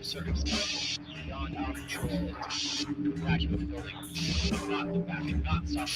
sort of beyond our control. It's crashing the building, not look back and not stop.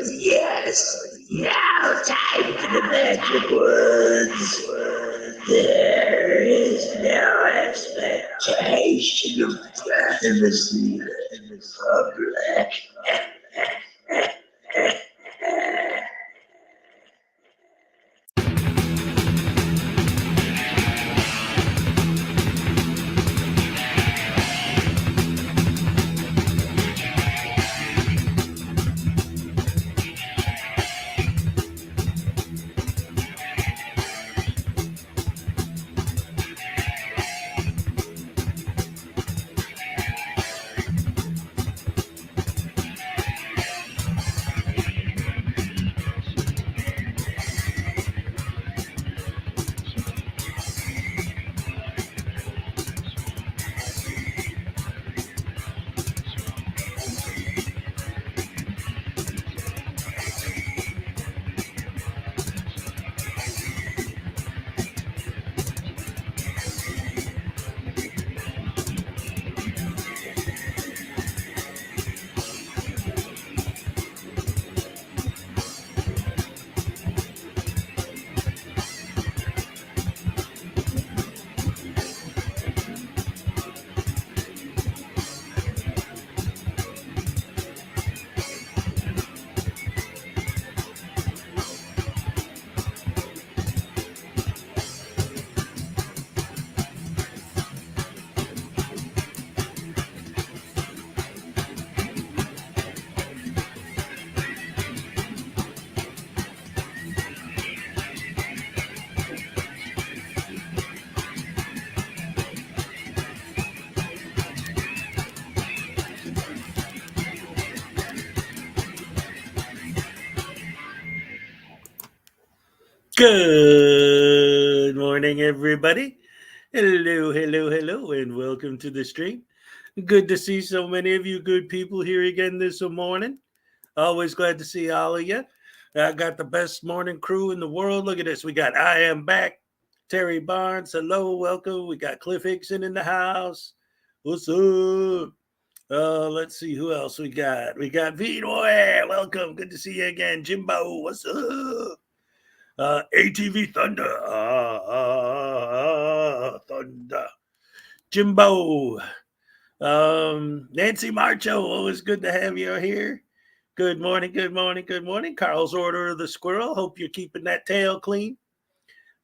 Yes, now time for the magic words. There is no expectation of privacy in public. Good morning, everybody. Hello, and welcome to the stream. Good to see so many of you good people here again this morning. Always glad to see all of you. I got the best morning crew in the world. Look at this. We got I Am Back, Terry Barnes. Hello, welcome. We got Cliff Hickson in the house. What's up? Let's see who else we got. We got Vito. Welcome. Good to see you again. Jimbo, what's up? ATV Thunder. Thunder. Jimbo. Nancy Marcho. Always good to have you here. Good morning, good morning, good morning. Carl's Order of the Squirrel. Hope you're keeping that tail clean.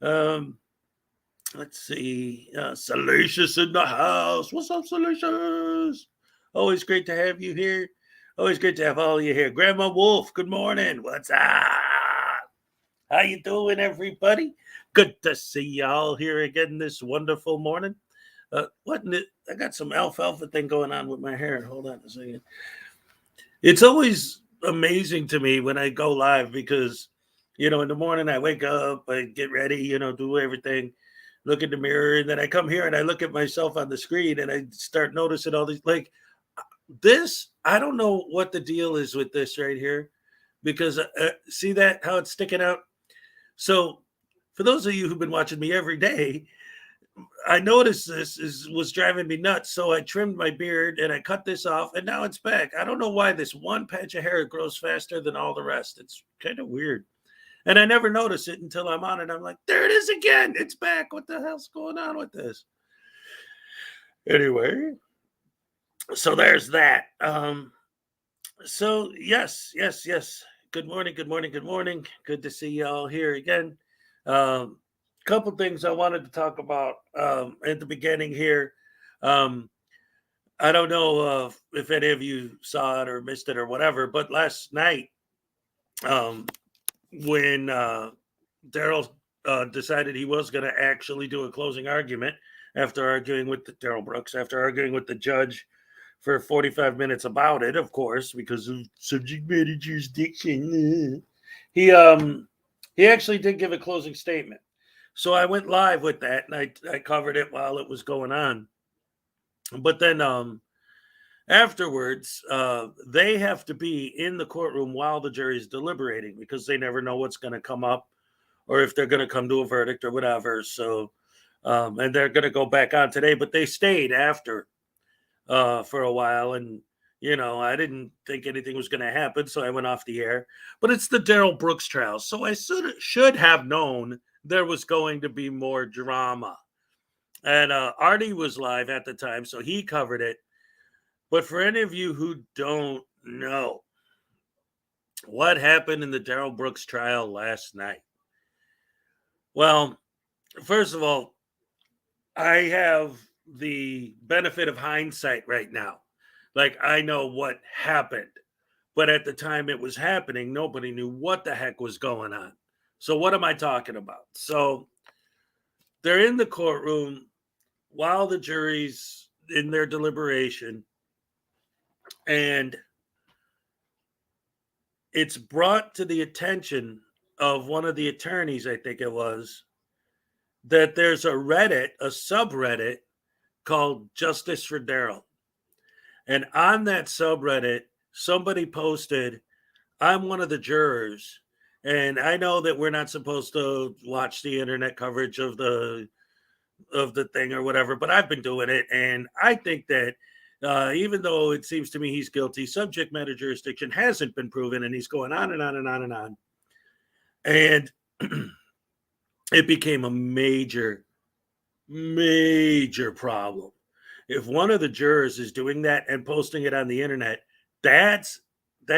Um, let's see. Salacious in the house. What's up, Salacious? Always great to have you here. Always great to have all of you here. Grandma Wolf, good morning. What's up? How you doing, everybody? Good to see y'all here again this wonderful morning. What in the, I got some alfalfa thing going on with my hair. Hold on a second. It's always amazing to me when I go live because, in the morning I wake up, I get ready, do everything, look in the mirror, and then I come here and I look at myself on the screen and I start noticing all these this. I don't know what the deal is with this right here because see that how it's sticking out. So, for those of you who've been watching me every day, I noticed was driving me nuts. So I trimmed my beard and I cut this off, and now it's back. I don't know why this one patch of hair grows faster than all the rest. It's kind of weird, and I never notice it until I'm on it. I'm like, there it is again. It's back. What the hell's going on with this? Anyway, so there's that. So yes. Good morning, good morning, good morning. Good to see y'all here again. Um, Couple things I wanted to talk about at the beginning here. Um, I don't know if any of you saw it or missed it or whatever, but last night um, when Daryl decided he was going to actually do a closing argument after arguing with Daryl Brooks, after arguing with the judge for 45 minutes about it, of course, because of subject matter jurisdiction. He actually did give a closing statement. So I went live with that and I covered it while it was going on. But then afterwards, they have to be in the courtroom while the jury's deliberating because they never know what's going to come up or if they're going to come to a verdict or whatever. So, and they're going to go back on today, but they stayed after for a while. And, I didn't think anything was going to happen, so I went off the air. But it's the Daryl Brooks trial, so I should have known there was going to be more drama. And Artie was live at the time, so he covered it. But for any of you who don't know what happened in the Daryl Brooks trial last night, well, first of all, I have the benefit of hindsight right now. Like, I know what happened, but at the time it was happening, nobody knew what the heck was going on. So, what am I talking about? So, they're in the courtroom while the jury's in their deliberation, and it's brought to the attention of one of the attorneys, I think it was, that there's a subreddit called Justice for Daryl. And on that subreddit, somebody posted, I'm one of the jurors, and I know that we're not supposed to watch the internet coverage of the thing or whatever, but I've been doing it, and I think that even though it seems to me he's guilty, subject matter jurisdiction hasn't been proven, and he's going on and on and on and on. And it became a major, major problem. If one of the jurors is doing that and posting it on the internet, that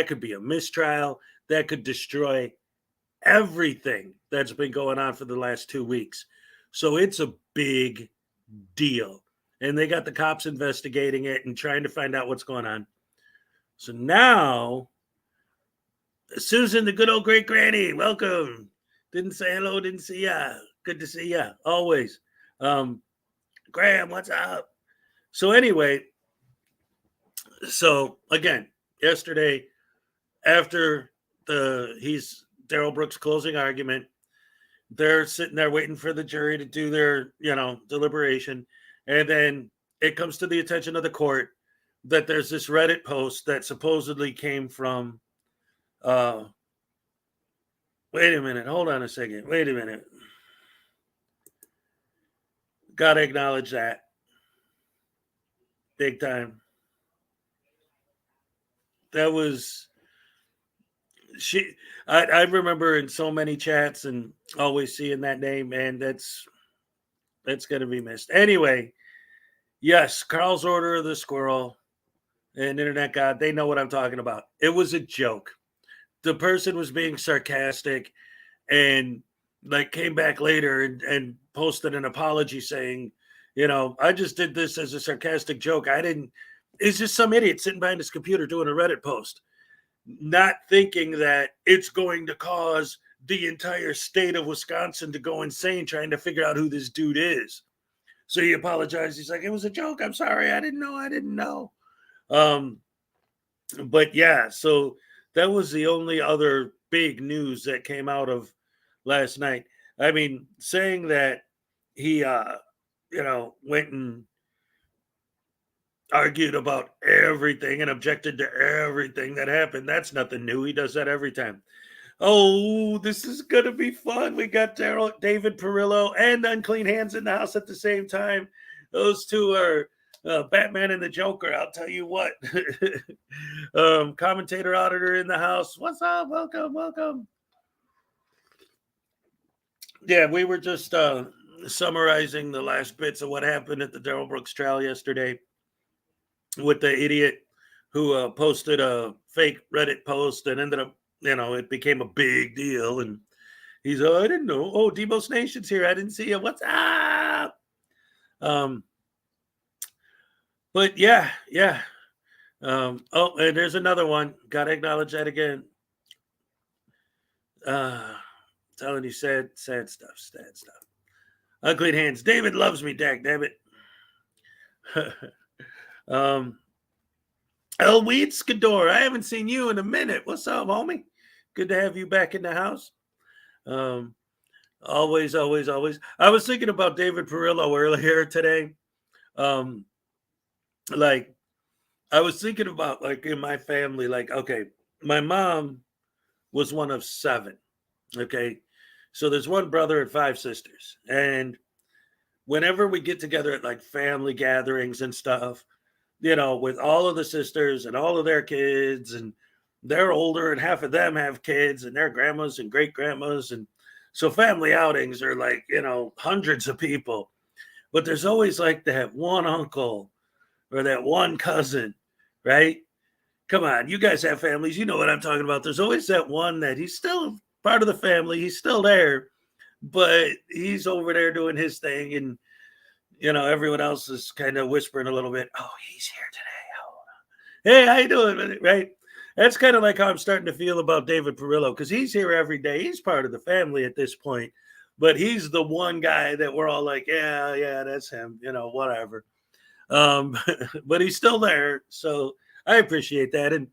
could be a mistrial. That could destroy everything that's been going on for the last 2 weeks. So it's a big deal. And they got the cops investigating it and trying to find out what's going on. So now, Susan, the good old great granny, welcome. Didn't say hello, didn't see ya. Good to see ya, always. Graham, what's up? So anyway, so again, yesterday, after Daryl Brooks' closing argument, they're sitting there waiting for the jury to do their, deliberation. And then it comes to the attention of the court that there's this Reddit post that supposedly came from, wait a minute, hold on a second. Wait a minute. Got to acknowledge that. Big time. That was, I remember in so many chats and always seeing that name, and that's going to be missed. Anyway, yes, Carl's Order of the Squirrel and Internet God, they know what I'm talking about. It was a joke. The person was being sarcastic and came back later and posted an apology saying, I just did this as a sarcastic joke. It's just some idiot sitting behind his computer doing a Reddit post, not thinking that it's going to cause the entire state of Wisconsin to go insane trying to figure out who this dude is. So he apologized. He's like, it was a joke. I'm sorry. I didn't know. But yeah, so that was the only other big news that came out of last night. I mean, saying that he, went and argued about everything and objected to everything that happened. That's nothing new. He does that every time. Oh, this is going to be fun. We got David Perillo and Unclean Hands in the house at the same time. Those two are Batman and the Joker. I'll tell you what. Commentator auditor in the house. What's up? Welcome. Yeah, we were just summarizing the last bits of what happened at the Daryl Brooks trial yesterday with the idiot who posted a fake Reddit post and ended up, it became a big deal. And he's, I didn't know. Oh, Demos Nation's here. I didn't see you. What's up? But yeah. And there's another one. Got to acknowledge that again. Telling you sad stuff. Unclean Hands. David loves me, dag damn it. El Weed Skador, I haven't seen you in a minute. What's up, homie? Good to have you back in the house. Always. I was thinking about David Perillo earlier today. I was thinking about in my family, okay, my mom was one of 7. Okay. So there's 1 brother and 5 sisters. And whenever we get together at family gatherings and stuff, with all of the sisters and all of their kids, and they're older, and half of them have kids, and their grandmas and great grandmas. And so family outings are like, hundreds of people. But there's always like that one uncle or that one cousin, right? Come on, you guys have families. You know what I'm talking about. There's always that one that he's still part of the family. He's still there, but he's over there doing his thing. And, everyone else is kind of whispering a little bit. Oh, he's here today. Oh, hey, how you doing? Right? That's kind of like how I'm starting to feel about David Perillo, because he's here every day. He's part of the family at this point, but he's the one guy that we're all like, yeah, that's him, whatever. But he's still there. So I appreciate that. And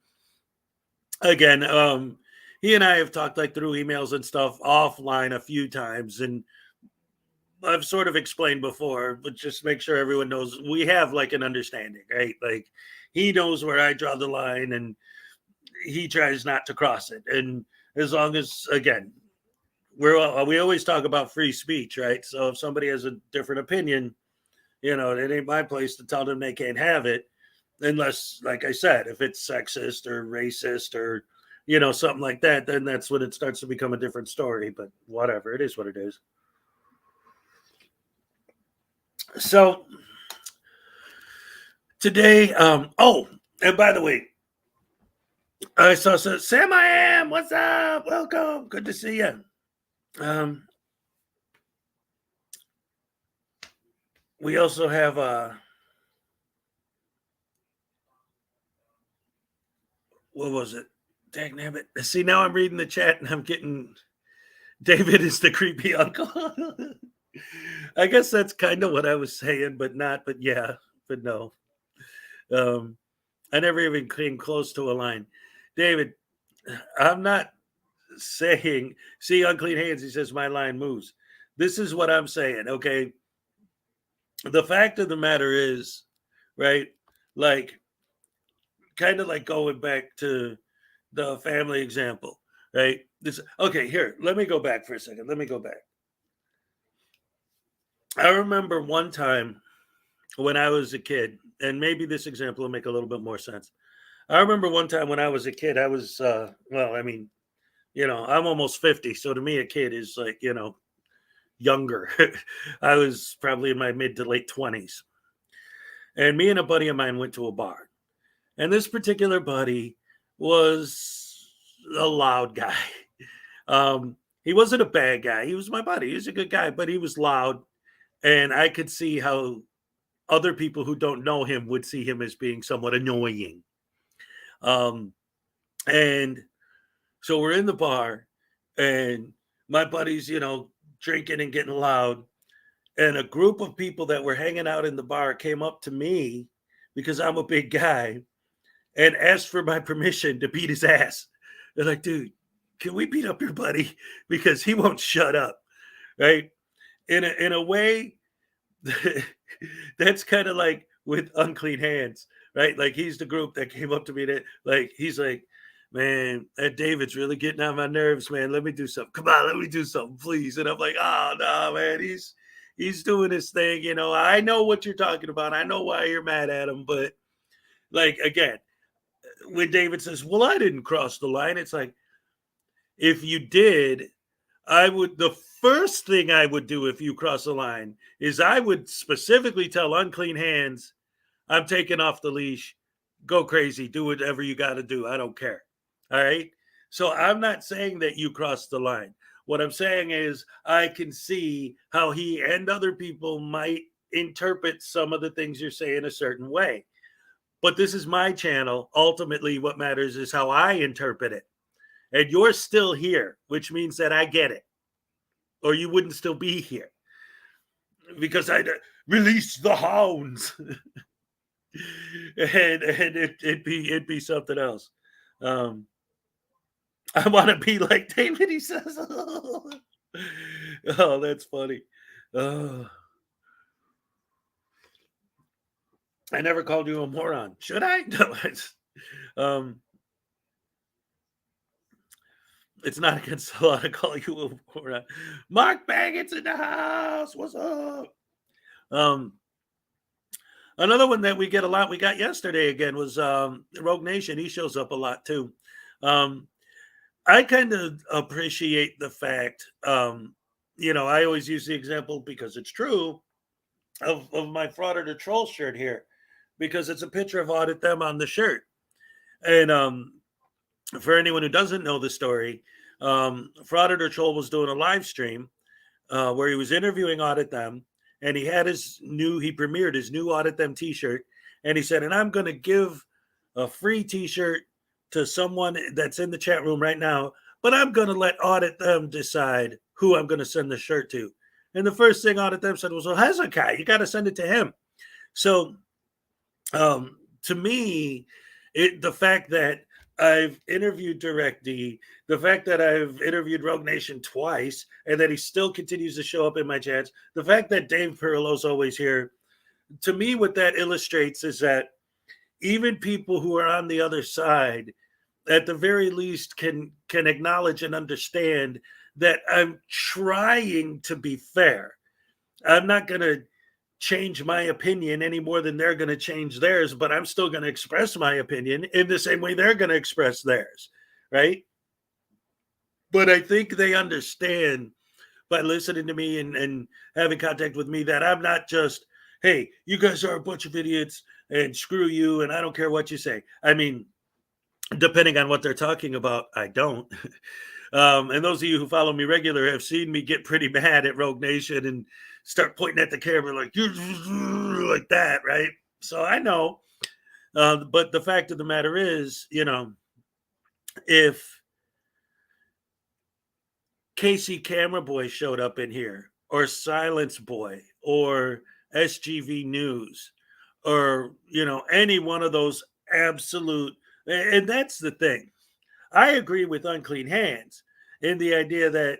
again, he and I have talked like through emails and stuff offline a few times, and I've sort of explained before, but just make sure everyone knows we have like an understanding, right? Like he knows where I draw the line, and he tries not to cross it. And as long as, again, we always talk about free speech, right? So if somebody has a different opinion, it ain't my place to tell them they can't have it, unless, like I said, if it's sexist or racist or something like that, then that's when it starts to become a different story. But whatever, it is what it is. So today, and by the way, I saw Sam, I am. What's up? Welcome. Good to see you. We also have what was it? Dang nabbit. See, now I'm reading the chat and I'm getting David is the creepy uncle. I guess that's kind of what I was saying, but not, but yeah, but no. I never even came close to a line. David, I'm not saying, see, unclean hands, he says, my line moves. This is what I'm saying, okay? The fact of the matter is, right, like, kind of like going back to the family example, right? Okay, here, let me go back for a second. Let me go back. I remember one time when I was a kid, and maybe this example will make a little bit more sense. I remember one time when I was a kid, I was, I'm almost 50. So to me, a kid is like, younger. I was probably in my mid to late 20s. And me and a buddy of mine went to a bar. And this particular buddy was a loud guy. He wasn't a bad guy. He was my buddy. He was a good guy, but he was loud. And I could see how other people who don't know him would see him as being somewhat annoying. And so we're in the bar, and my buddy's, drinking and getting loud. And a group of people that were hanging out in the bar came up to me because I'm a big guy and asked for my permission to beat his ass. They're like, dude, can we beat up your buddy? Because he won't shut up. Right. In a way, that's kind of like with unclean hands, right? Like he's the group that came up to me that like, he's like, man, that David's really getting on my nerves, man. Let me do something. Come on, let me do something, please. And I'm like, oh no, man, he's doing his thing. I know what you're talking about. I know why you're mad at him. But like, again, when David says, well, I didn't cross the line, it's like, if you did, the first thing I would do if you cross the line is I would specifically tell unclean hands, I'm taking off the leash, go crazy, do whatever you got to do. I don't care. All right. So I'm not saying that you crossed the line. What I'm saying is I can see how he and other people might interpret some of the things you're saying a certain way. But this is my channel. Ultimately, what matters is how I interpret it. And you're still here, which means that I get it. Or you wouldn't still be here. Because I'd release the hounds. and it'd be something else. I want to be like David, he says. Oh, that's funny. Oh. I never called you a moron. Should I? No, it's not against the law to call you a moron. Mark Baggett's in the house. What's up? Another one that we get a lot, we got yesterday again, was Rogue Nation. He shows up a lot too. Um, I kind of appreciate the fact, I always use the example because it's true of my Frauditor Troll shirt here, because it's a picture of Audit Them on the shirt. And for anyone who doesn't know the story, Frauditor Troll was doing a live stream where he was interviewing Audit Them, and he premiered his new Audit Them t-shirt, and he said, and I'm going to give a free t-shirt to someone that's in the chat room right now, but I'm going to let Audit Them decide who I'm going to send the shirt to. And the first thing Audit Them said was, well, Hezokuai, you got to send it to him. So to me, the fact that I've interviewed DirectD, the fact that I've interviewed Rogue Nation twice, and that he still continues to show up in my chats, the fact that Dave Perillo's always here, to me, what that illustrates is that even people who are on the other side, at the very least, can acknowledge and understand that I'm trying to be fair. I'm not going to change my opinion any more than they're going to change theirs, but I'm still going to express my opinion in the same way they're going to express theirs, right? But I think they understand by listening to me and having contact with me that I'm not just, hey, you guys are a bunch of idiots and screw you and I don't care what you say. I mean, depending on what they're talking about, I don't. And those of you who follow me regular have seen me get pretty mad at Rogue Nation and start pointing at the camera like that, right? So I know. But the fact of the matter is, if Casey Camera Boy showed up in here, or Silence Boy, or SGV News, or, any one of those absolute, and that's the thing. I agree with Unclean Hands in the idea that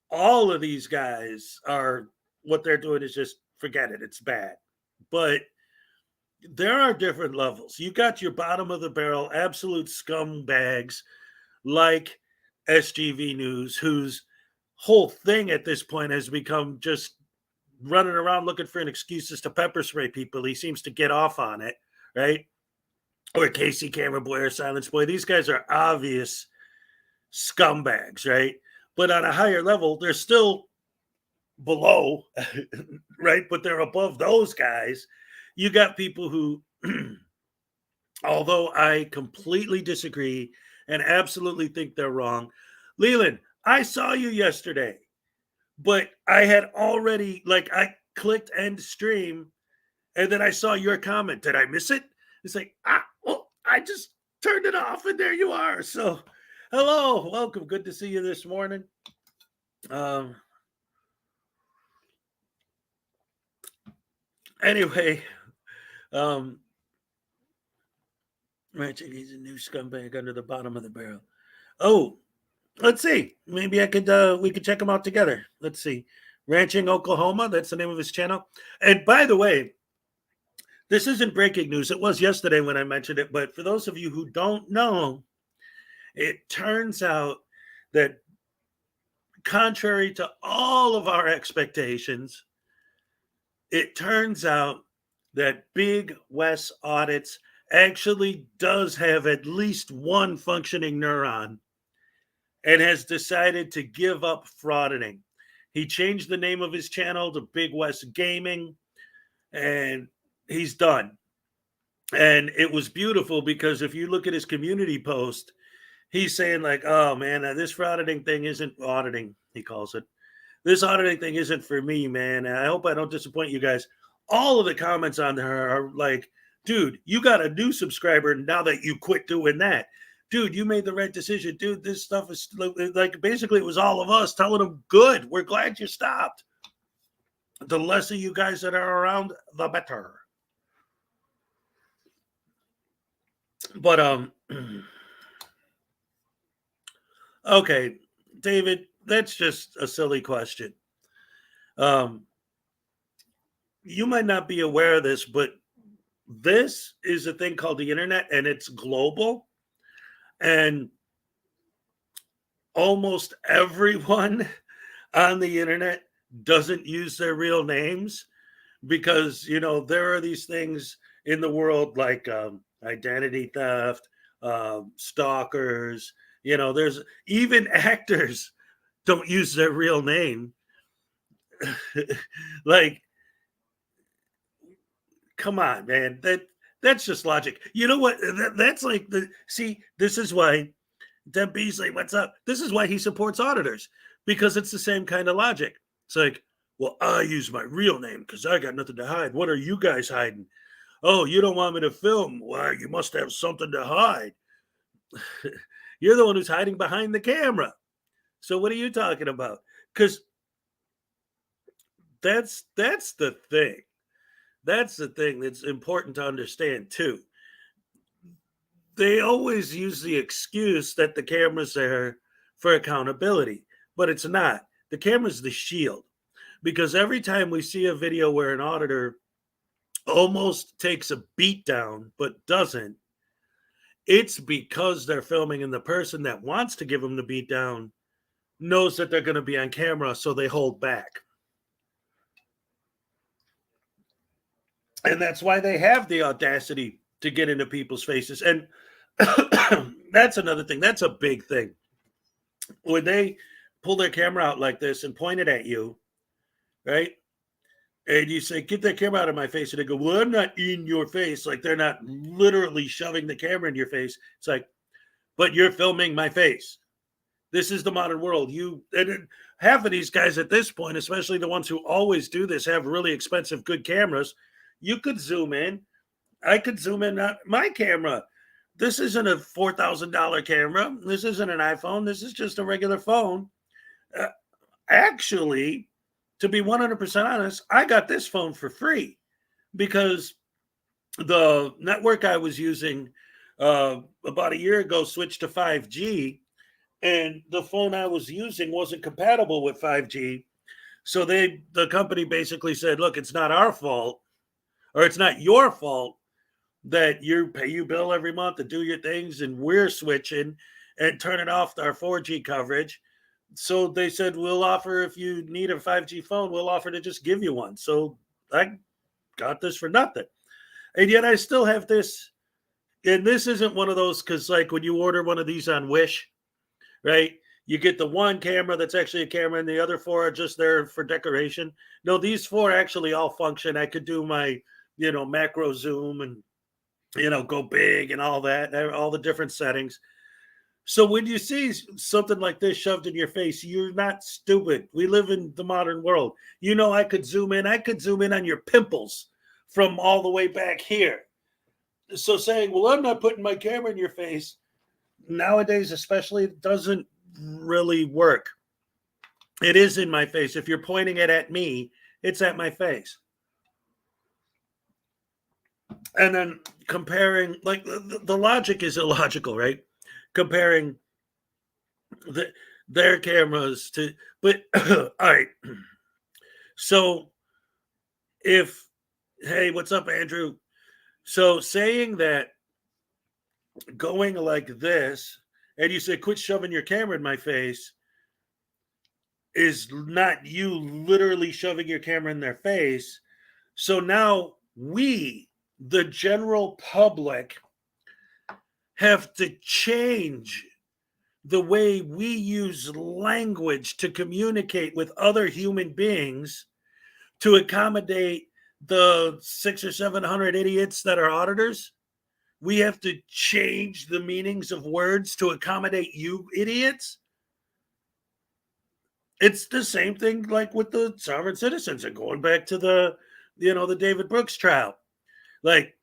all of these guys are, what they're doing is just forget it. It's bad. But there are different levels. You got your bottom of the barrel, absolute scumbags like SGV News, whose whole thing at this point has become just running around looking for an excuses to pepper spray people. He seems to get off on it, right? Or Casey Camera Boy or Silence Boy. These guys are obvious scumbags, right? But on a higher level, they're still below, right? But they're above those guys. You got people who, although I completely disagree and absolutely think they're wrong. Leland, I saw you yesterday, but I had already, I clicked end stream and then I saw your comment. Did I miss it? It's like, I just turned it off and there you are. So, hello, welcome. Good to see you this morning. Anyway, Ranching, he's a new scumbag under the bottom of the barrel. Oh, let's see. Maybe we could check him out together. Let's see. Ranching Oklahoma, that's the name of his channel. And by the way, this isn't breaking news. It was yesterday when I mentioned it, but for those of you who don't know, it turns out that contrary to all of our expectations, it turns out that Big Wes Audits actually does have at least one functioning neuron and has decided to give up frauditing. He changed the name of his channel to Big Wes Gaming, and he's done. And it was beautiful because if you look at his community post, he's saying like, oh man, this frauditing thing isn't auditing, he calls it. This auditing thing isn't for me, man. And I hope I don't disappoint you guys. All of the comments on there are like, dude, you got a new subscriber now that you quit doing that. Dude, you made the right decision. Dude, this stuff is like, basically it was all of us telling him, good, we're glad you stopped. The less of you guys that are around, the better. But, okay, David, that's just a silly question. You might not be aware of this, but this is a thing called the internet, and it's global. And almost everyone on the internet doesn't use their real names, because there are these things in the world like identity theft, stalkers. There's even actors don't use their real name. Like, come on, man. That's just logic. You know what? That's like this is why Deb Beasley, what's up? This is why he supports auditors, because it's the same kind of logic. It's like, well, I use my real name because I got nothing to hide. What are you guys hiding? Oh, you don't want me to film? Why, you must have something to hide. You're the one who's hiding behind the camera. So what are you talking about? Because that's the thing. That's the thing that's important to understand too. They always use the excuse that the camera's there for accountability, but it's not. The camera's the shield, because every time we see a video where an auditor almost takes a beat down but doesn't, it's because they're filming and the person that wants to give them the beat down knows that they're going to be on camera, so they hold back. And that's why they have the audacity to get into people's faces. And that's another thing. That's a big thing. When they pull their camera out like this and point it at you, right? And you say, get that camera out of my face. And they go, well, I'm not in your face. Like, they're not literally shoving the camera in your face. It's like, but you're filming my face. This is the modern world. And half of these guys at this point, especially the ones who always do this, have really expensive, good cameras. You could zoom in. I could zoom in on my camera. This isn't a $4,000 camera. This isn't an iPhone. This is just a regular phone. Actually, to be 100% honest, I got this phone for free because the network I was using about a year ago switched to 5G, and the phone I was using wasn't compatible with 5G. So the company basically said, look, it's not our fault, or it's not your fault that you pay you bill every month to do your things, and we're switching and turning off our 4G coverage. So they said, we'll offer, if you need a 5G phone, we'll offer to just give you one. So I got this for nothing. And yet I still have this. And this isn't one of those, because like when you order one of these on Wish, right? You get the one camera that's actually a camera, and the other four are just there for decoration. No, these four actually all function. I could do my, macro zoom and, go big and all that, all the different settings. So when you see something like this shoved in your face, you're not stupid. We live in the modern world. I could zoom in. I could zoom in on your pimples from all the way back here. So saying, well, I'm not putting my camera in your face, nowadays especially, it doesn't really work. It is in my face. If you're pointing it at me, it's at my face. And then comparing, like, the logic is illogical, right? Comparing their cameras to, but all right. So hey, what's up, Andrew? So saying that, going like this, and you say, quit shoving your camera in my face, is not you literally shoving your camera in their face. So now we, the general public, have to change the way we use language to communicate with other human beings to accommodate the 600 or 700 idiots that are auditors. We have to change the meanings of words to accommodate you idiots. It's the same thing like with the sovereign citizens, and going back to the David Brooks trial. Like,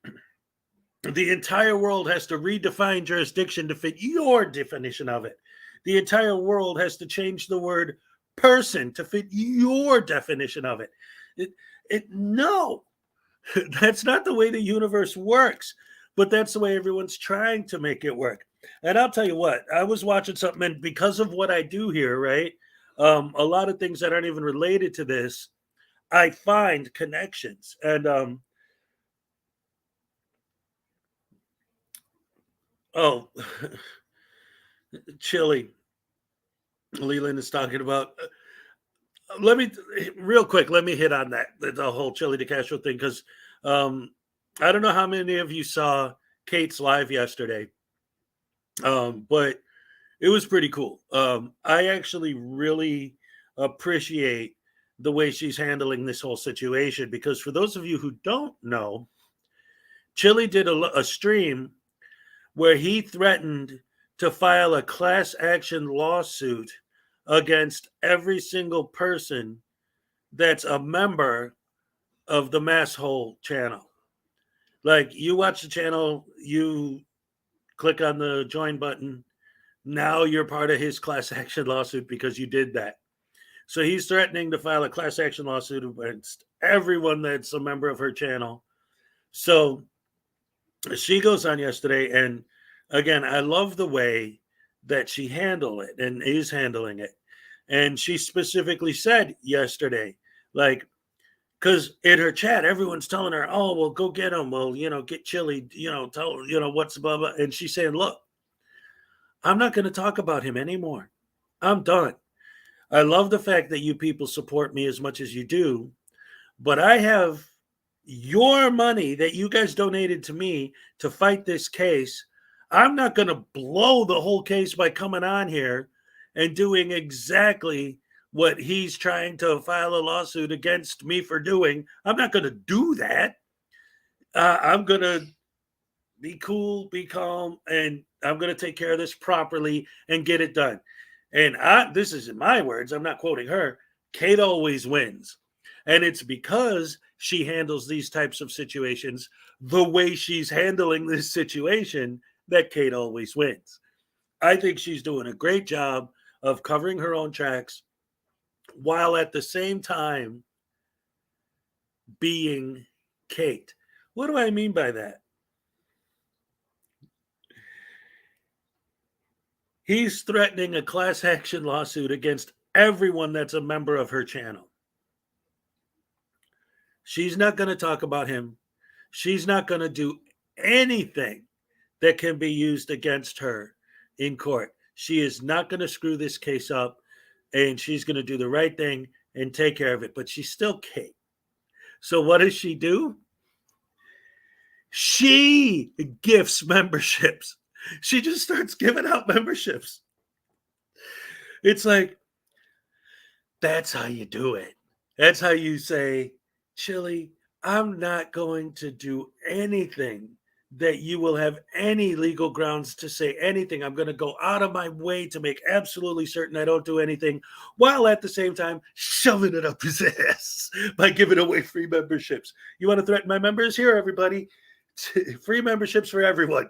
the entire world has to redefine jurisdiction to fit your definition of it. The entire world has to change the word person to fit your definition of it. No, that's not the way the universe works, but that's the way everyone's trying to make it work. And I'll tell you what, I was watching something, and because of what I do here, right, a lot of things that aren't even related to this, I find connections. And oh, Chili, Leland is talking about. let me real quick. Let me hit on that the whole Chili DeCastro thing because I don't know how many of you saw Kate's live yesterday, but it was pretty cool. I actually really appreciate the way she's handling this whole situation because for those of you who don't know, Chili did a stream where he threatened to file a class action lawsuit against every single person that's a member of the Mass Hole channel. Like you watch the channel, you click on the join button. Now you're part of his class action lawsuit because you did that. So he's threatening to file a class action lawsuit against everyone that's a member of her channel. So she goes on yesterday, and again, I love the way that she handled it and is handling it. And she specifically said yesterday, like, because in her chat, everyone's telling her, "Oh, well, go get him. Well, get Chili. Tell what's blah blah." And she's saying, "Look, I'm not going to talk about him anymore. I'm done. I love the fact that you people support me as much as you do, but I have your money that you guys donated to me to fight this case. I'm not going to blow the whole case by coming on here and doing exactly what he's trying to file a lawsuit against me for doing. I'm not going to do that. I'm going to be cool, be calm, and I'm going to take care of this properly and get it done." And this is in my words, I'm not quoting her. Kate always wins. And it's because she handles these types of situations the way she's handling this situation that Kate always wins. I think she's doing a great job of covering her own tracks while at the same time being Kate. What do I mean by that? He's threatening a class action lawsuit against everyone that's a member of her channel. She's not going to talk about him. She's not going to do anything that can be used against her in court. She is not going to screw this case up, and she's going to do the right thing and take care of it. But she's still Kate. So what does she do? She gifts memberships. She just starts giving out memberships. It's like, that's how you do it. That's how you say, Chili, I'm not going to do anything that you will have any legal grounds to say anything. I'm going to go out of my way to make absolutely certain I don't do anything, while at the same time shoving it up his ass by giving away free memberships. You want to threaten my members? Here, everybody. Free memberships for everyone.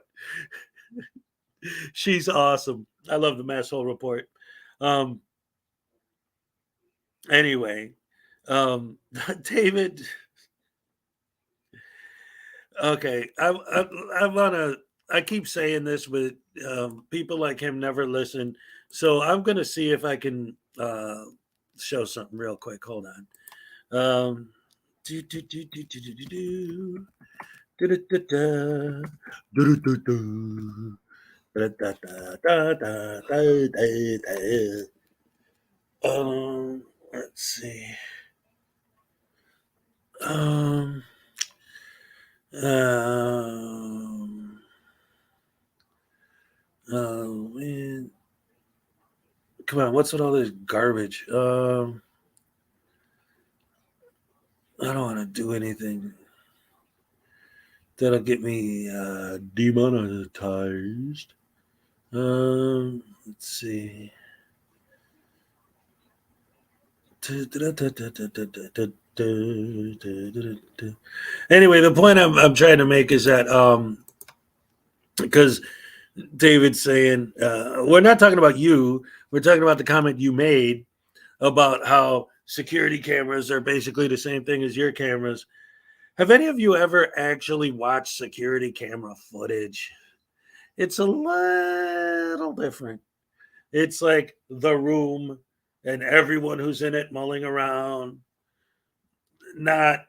She's awesome. I love the Mass Hole Report. Anyway, David. Okay, I keep saying this, but people like him never listen. So I'm gonna see if I can show something real quick. Hold on. Let's see. Man. Come on, what's with all this garbage? I don't want to do anything that'll get me demonetized. Let's see. Anyway, the point I'm trying to make is that because David's saying we're not talking about you, we're talking about the comment you made about how security cameras are basically the same thing as your cameras. Have any of you ever actually watched security camera footage? It's a little different. It's like The Room and everyone who's in it mulling around. Not,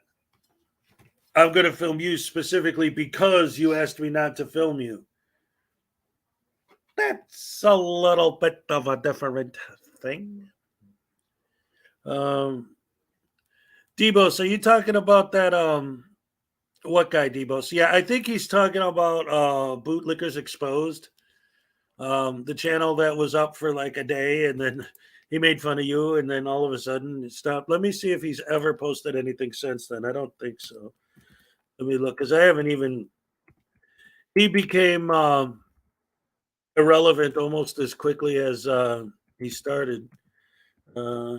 I'm going to film you specifically because you asked me not to film you. That's a little bit of a different thing. Debo, so you talking about that? What guy, Debo? So yeah, I think he's talking about Bootlickers Exposed, the channel that was up for like a day, and then he made fun of you, and then all of a sudden it stopped. Let me see if he's ever posted anything since then. I don't think so. Let me look, because I haven't even. He became irrelevant almost as quickly as he started. Uh,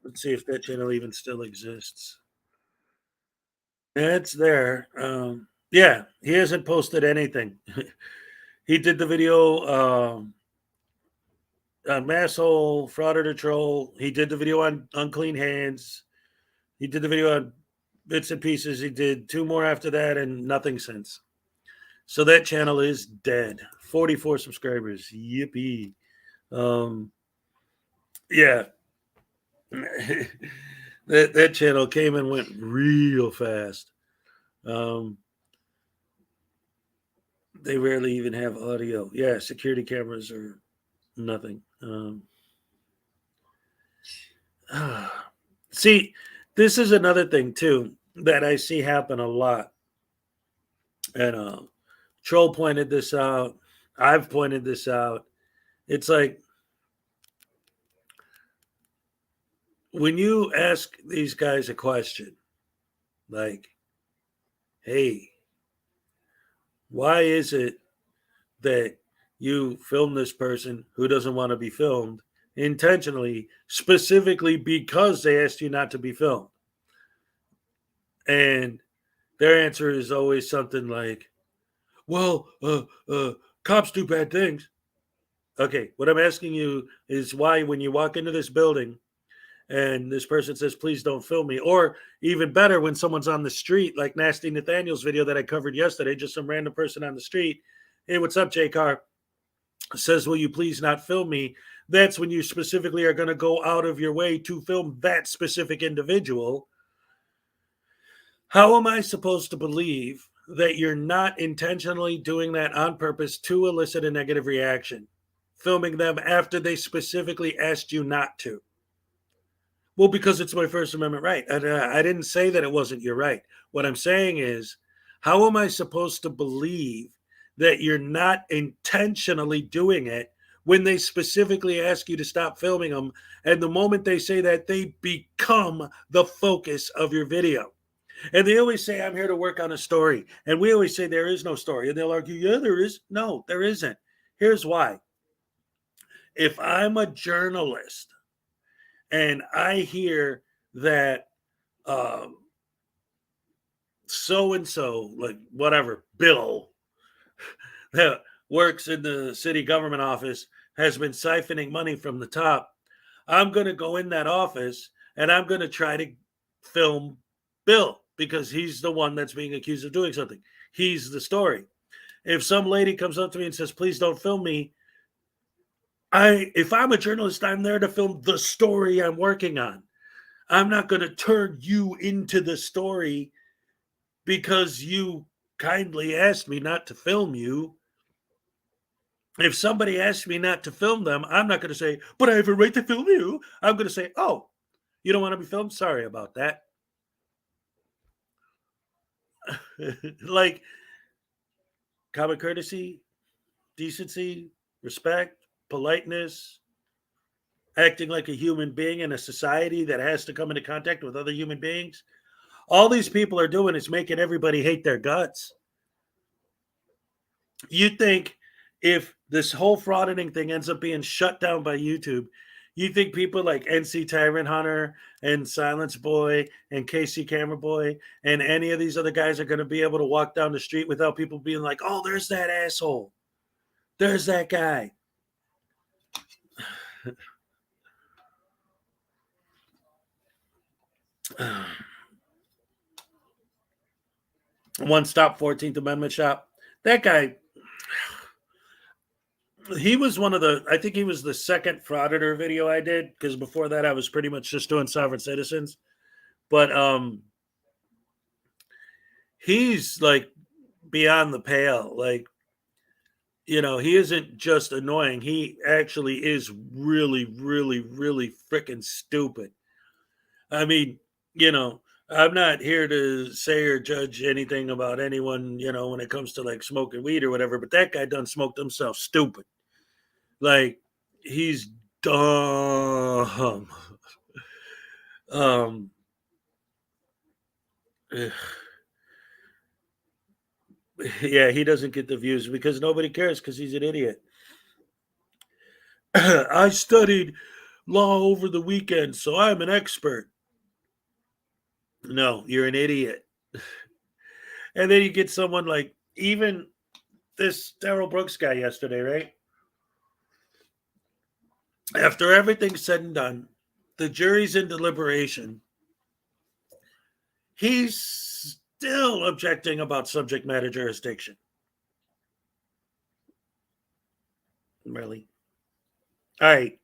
let's see if that channel even still exists. It's there. Yeah, he hasn't posted anything. He did the video on Masshole, Frauditor Troll. He did the video on Unclean Hands. He did the video on Bits and Pieces. He did 2 more after that and nothing since. So that channel is dead. 44 subscribers. Yippee. Yeah. that channel came and went real fast. They rarely even have audio. Yeah, security cameras or nothing. See, this is another thing too that I see happen a lot. And Troll pointed this out. I've pointed this out. It's like when you ask these guys a question, like, hey, why is it that you film this person who doesn't want to be filmed intentionally, specifically because they asked you not to be filmed? And their answer is always something like, well, cops do bad things. Okay, what I'm asking you is why, when you walk into this building and this person says, please don't film me, or even better, when someone's on the street, like Nasty Nathaniel's video that I covered yesterday, just some random person on the street, hey, what's up, J-Car, says, will you please not film me? That's when you specifically are going to go out of your way to film that specific individual. How am I supposed to believe that you're not intentionally doing that on purpose to elicit a negative reaction, filming them after they specifically asked you not to? Well, because it's my First Amendment right. I didn't say that it wasn't your right. What I'm saying is, how am I supposed to believe that you're not intentionally doing it when they specifically ask you to stop filming them? And the moment they say that, they become the focus of your video. And they always say, I'm here to work on a story. And we always say there is no story. And they'll argue, yeah, there is. No, there isn't. Here's why. If I'm a journalist and I hear that so-and-so, like whatever, Bill, that works in the city government office, has been siphoning money from the top, I'm going to go in that office and I'm going to try to film Bill because he's the one that's being accused of doing something. He's the story. If some lady comes up to me and says, please don't film me, if I'm a journalist, I'm there to film the story I'm working on. I'm not going to turn you into the story because you kindly asked me not to film you. If somebody asks me not to film them, I'm not going to say, but I have a right to film you. I'm going to say, oh, you don't want to be filmed? Sorry about that. Like, common courtesy, decency, respect, politeness, acting like a human being in a society that has to come into contact with other human beings. All these people are doing is making everybody hate their guts. You think if this whole frauditing thing ends up being shut down by YouTube, you think people like NC Tyrant Hunter and Silence Boy and KC Camera Boy and any of these other guys are going to be able to walk down the street without people being like, oh, there's that asshole. There's that guy. One Stop 14th Amendment Shop. That guy, he was one of the, I think he was the second Frauditor video I did, because before that I was pretty much just doing sovereign citizens. But he's like beyond the pale. Like, you know, he isn't just annoying. He actually is really, really, really freaking stupid. I mean, I'm not here to say or judge anything about anyone, when it comes to like smoking weed or whatever, but that guy done smoked himself stupid. Like, he's dumb. Um, yeah, he doesn't get the views because nobody cares because he's an idiot. I studied law over the weekend, so I'm an expert. No, you're an idiot. And then you get someone like even this Darrell Brooks guy yesterday, right? After everything's said and done, the jury's in deliberation. He's still objecting about subject matter jurisdiction. Really? All right.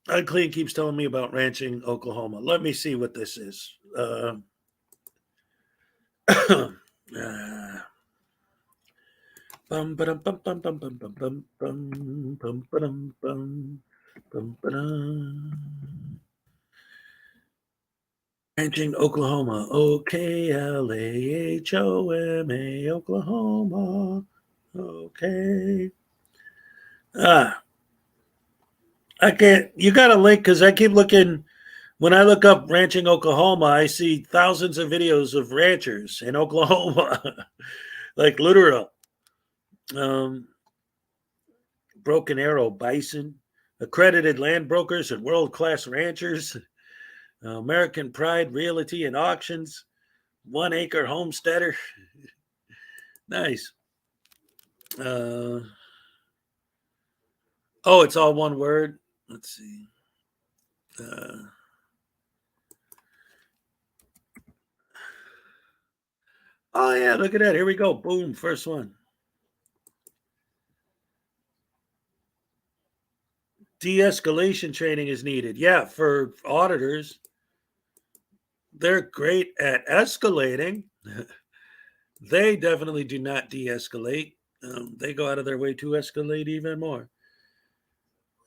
Unclean keeps telling me about ranching, Oklahoma. Let me see what this is. Ranching, Oklahoma. Oklahoma, Oklahoma. Okay. I can't. You got a link because I keep looking. When I look up ranching Oklahoma, I see thousands of videos of ranchers in Oklahoma, like literal. Broken Arrow bison, accredited land brokers and world class ranchers, American Pride Realty and Auctions, 1 acre homesteader. Nice. Oh, it's all one word. Let's see. Oh, yeah, look at that. Here we go. Boom, first one. De-escalation training is needed. Yeah, for auditors. They're great at escalating. They definitely do not de-escalate. They go out of their way to escalate even more.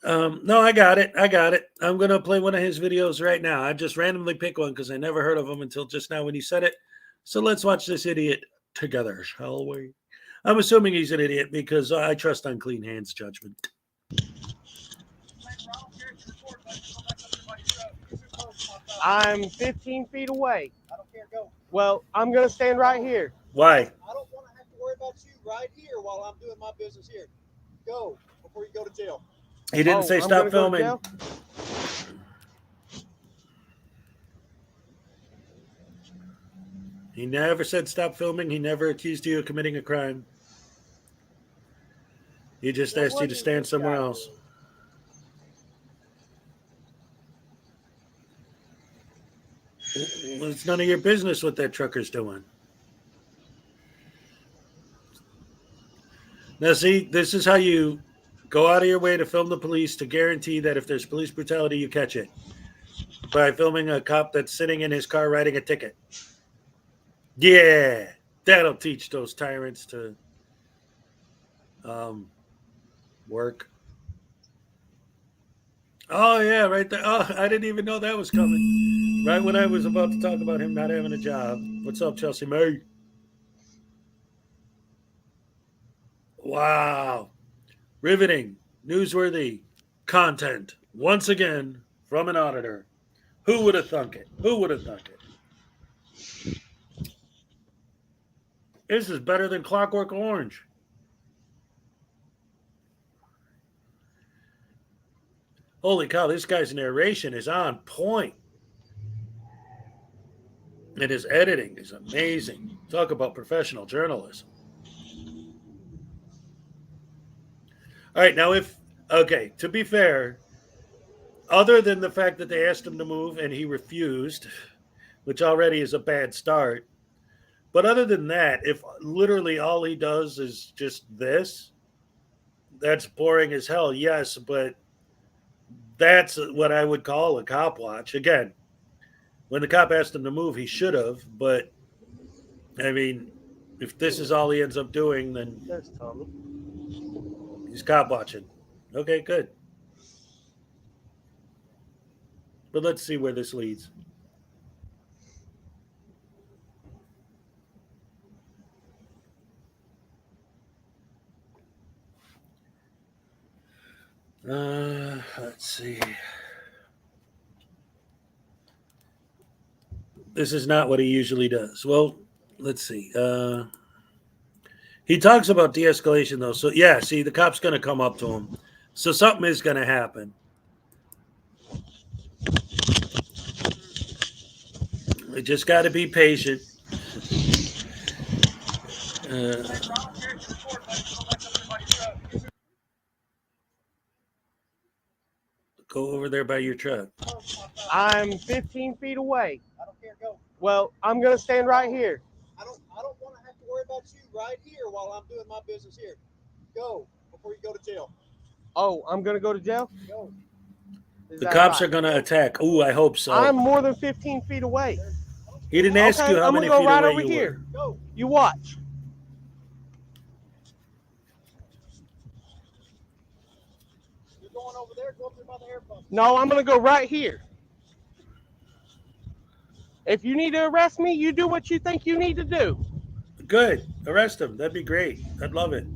No, I got it. I'm going to play one of his videos right now. I just randomly pick one because I never heard of him until just now when he said it. So let's watch this idiot together, shall we? I'm assuming he's an idiot because I trust Unclean Hands' judgment. I'm 15 feet away. I don't care. Go. Well, I'm going to stand right here. Why? I don't want to have to worry about you right here while I'm doing my business here. Go before you go to jail. He didn't say I'm stop gonna go to filming. jail? He never said stop filming. He never accused you of committing a crime. He just asked you to stand somewhere else. Well, it's none of your business what that trucker's doing. Now, see, this is how you go out of your way to film the police to guarantee that if there's police brutality, you catch it. By filming a cop that's sitting in his car writing a ticket. Yeah, that'll teach those tyrants to work. Oh, yeah, right there. Oh, I didn't even know that was coming. Right when I was about to talk about him not having a job. What's up, Chelsea May? Wow. Riveting, newsworthy content. Once again, from an auditor. Who would have thunk it? Who would have thunk it? This is better than Clockwork Orange. Holy cow, this guy's narration is on point. And his editing is amazing. Talk about professional journalism. All right, now to be fair, other than the fact that they asked him to move and he refused, which already is a bad start, but other than that, if literally all he does is just this, that's boring as hell, yes, but that's what I would call a cop watch. Again, when the cop asked him to move, he should have, but I mean, if this is all he ends up doing, then There's Tommy. He's cop watching. Okay, good. But let's see where this leads. Let's see. This is not what he usually does. Well, let's see. He talks about de-escalation, though. So, yeah, see, the cop's going to come up to him. So something is going to happen. We just got to be patient. Go over there by your truck. I'm 15 feet away. I don't care. Go. Well, I'm gonna stand right here. I don't want to have to worry about you right here while I'm doing my business here. Go before you go to jail. Oh, I'm gonna go to jail? Go. Is The that cops right? are going to attack. Ooh, I hope so. I'm more than 15 feet away. He didn't ask Okay, you how I'm many gonna feet go right away over you here. were. Go. You watch. You're going over there. Go up there by the air pump. No, I'm gonna go right here. If you need to arrest me, you do what you think you need to do. Good. Arrest him. That'd be great. I'd love it.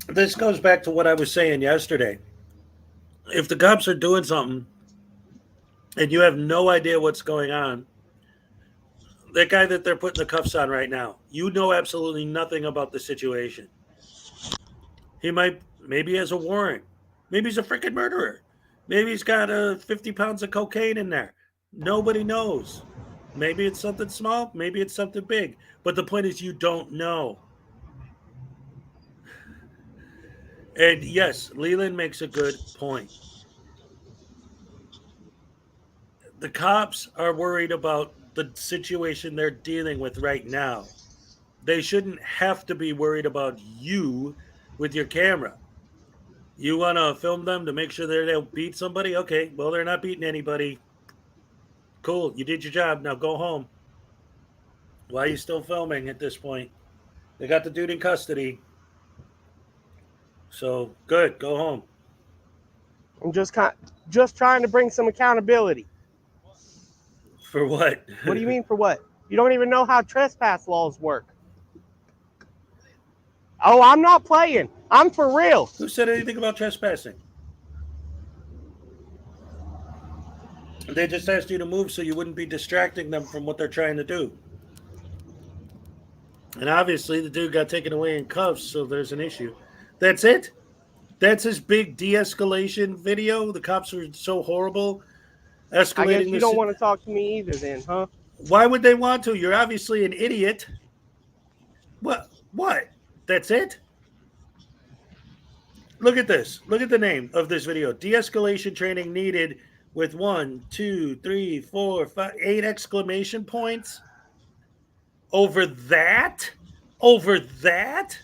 This goes back to what I was saying yesterday. If the cops are doing something and you have no idea what's going on, that guy that they're putting the cuffs on right now, you know absolutely nothing about the situation. Maybe he has a warrant. Maybe he's a freaking murderer. Maybe he's got 50 pounds of cocaine in there. Nobody knows. Maybe it's something small. Maybe it's something big. But the point is, you don't know. And yes, Leland makes a good point. The cops are worried about the situation they're dealing with right now. They shouldn't have to be worried about you with your camera. You want to film them to make sure they'll beat somebody? Okay, well, they're not beating anybody. Cool, you did your job. Now go home. Why are you still filming at this point? They got the dude in custody. So, good, go home. I'm just trying to bring some accountability. For what? What do you mean for what? You don't even know how trespass laws work. Oh, I'm not playing. I'm for real. Who said anything about trespassing? They just asked you to move so you wouldn't be distracting them from what they're trying to do. And obviously, the dude got taken away in cuffs, so there's an issue. That's it? That's his big de-escalation video? The cops are so horrible? Escalating. I guess you don't want to talk to me either then, huh? Why would they want to? You're obviously an idiot. What? That's it? Look at this. Look at the name of this video. De-escalation training needed with 1, 2, 3, 4, 5, 8 exclamation points. Over that? Over that?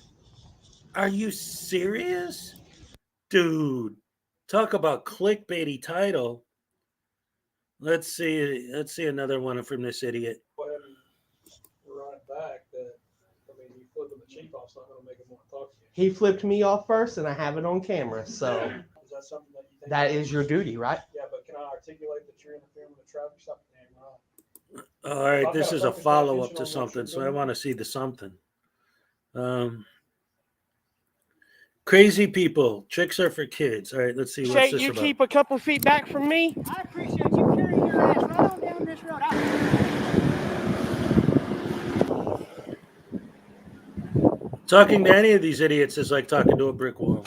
Are you serious? Dude, talk about clickbaity title. Let's see another one from this idiot. Go ahead and run it back. You flipping the chief off, so I'm going to make him want to talk to you. He flipped me off first, and I have it on camera, so Is that something that you think? that is your duty, right? Yeah, but can I articulate that you're interfering with the traffic stop? All right, this is a follow-up to something, so I want to see the something. Crazy people. Tricks are for kids. All right, let's see. What's this You about? keep a couple feet back from me. I appreciate you carrying your ass right on down this road. Talking to any of these idiots is like talking to a brick wall.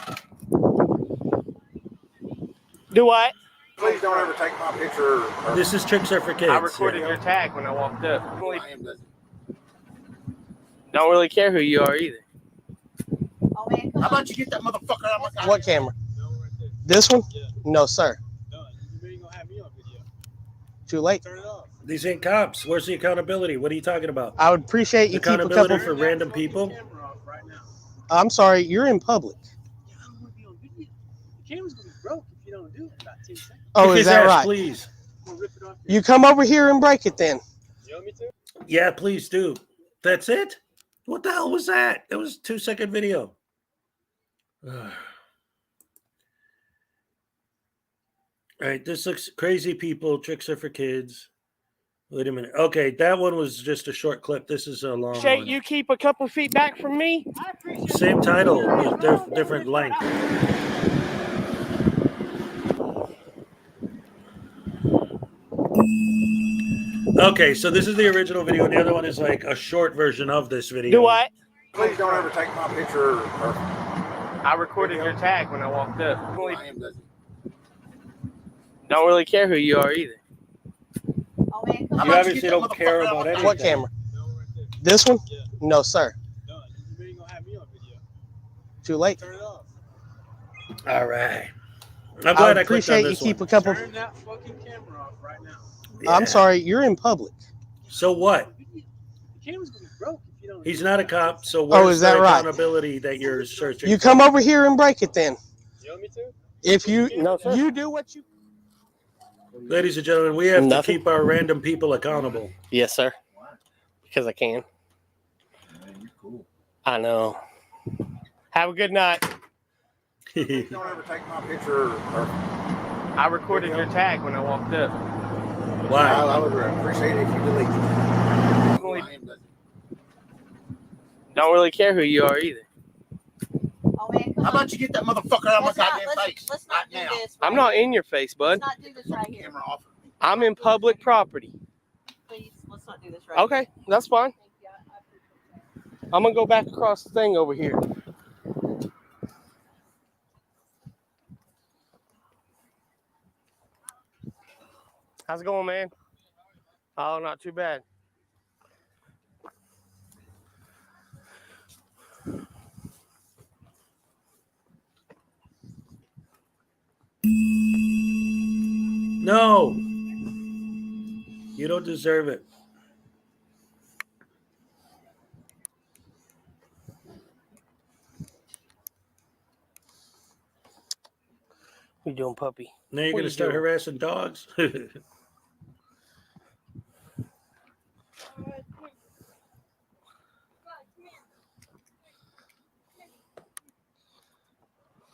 Do what? Please don't ever take my picture. This is Tricks are for kids. I recorded your tag when I walked up. Don't really care who you are either. Oh, man, come How on. about you get that motherfucker out of my car? What camera? This one? Yeah. No, sir. No, you ain't gonna have me on video. Too late. Turn it off. These ain't cops. Where's the accountability? What are you talking about? I would appreciate you keep a Accountability couple. for random people? Camera off right now. I'm sorry, you're in public. Yeah, I don't want to be on video. The camera's gonna be broke if you don't do it in about 10 seconds. Oh, Kick is his that ass, right? Please. I'm gonna rip it off. You come over here and break it then. You want me to? Yeah, please do. That's it? What the hell was that? It was a 2-second video. All right, this looks crazy people. Tricks are for kids. Wait a minute. Okay, that one was just a short clip. This is a long Appreciate one. you keep a couple feet back from me. I appreciate Same you title carrying your with ass right on down different this road. length. Okay, so this is the original video, and the other one is like a short version of this video. Do what? Please don't ever take my picture or I recorded your tag when I walked up. I am busy. Don't really care who you are either. Oh man, come How You about obviously get that don't care motherfucker out about of my anything. What camera? This one? Yeah. No, sir. No, you ain't gonna have me on video. Too late. Turn it off. All right. I'm I glad would I clicked on appreciate you this keep one. a couple. Turn that fucking camera off right now. I'm Yeah. sorry, you're in public. So what? The camera's gonna be broke if you don't. He's not a cop, so where's is that the right? accountability that you're searching You for? come over here and break it then. You want me to? If you No, sir. you do what you. Ladies and gentlemen, we have Nothing. to keep our random people accountable. Yes, sir. Because I can. I know. Have a good night. Please don't ever take my picture or I recorded your tag when I walked up. Wow. I would appreciate it if you delete it. I am busy. Don't really care who you are either. Oh man, come How on. about you get that motherfucker out of my Let's not, goddamn face let's right not do now? this. I'm right not here. in your face, bud. Let's not do this right here. Camera off. I'm in public property. Please, let's not do this right Okay, that's fine. here. Thank you. I appreciate that. I'm gonna go back across the thing over here. How's it going, man? Oh, not too bad. No. You don't deserve it. What you doing, puppy? Now you're What going you to start doing? harassing dogs?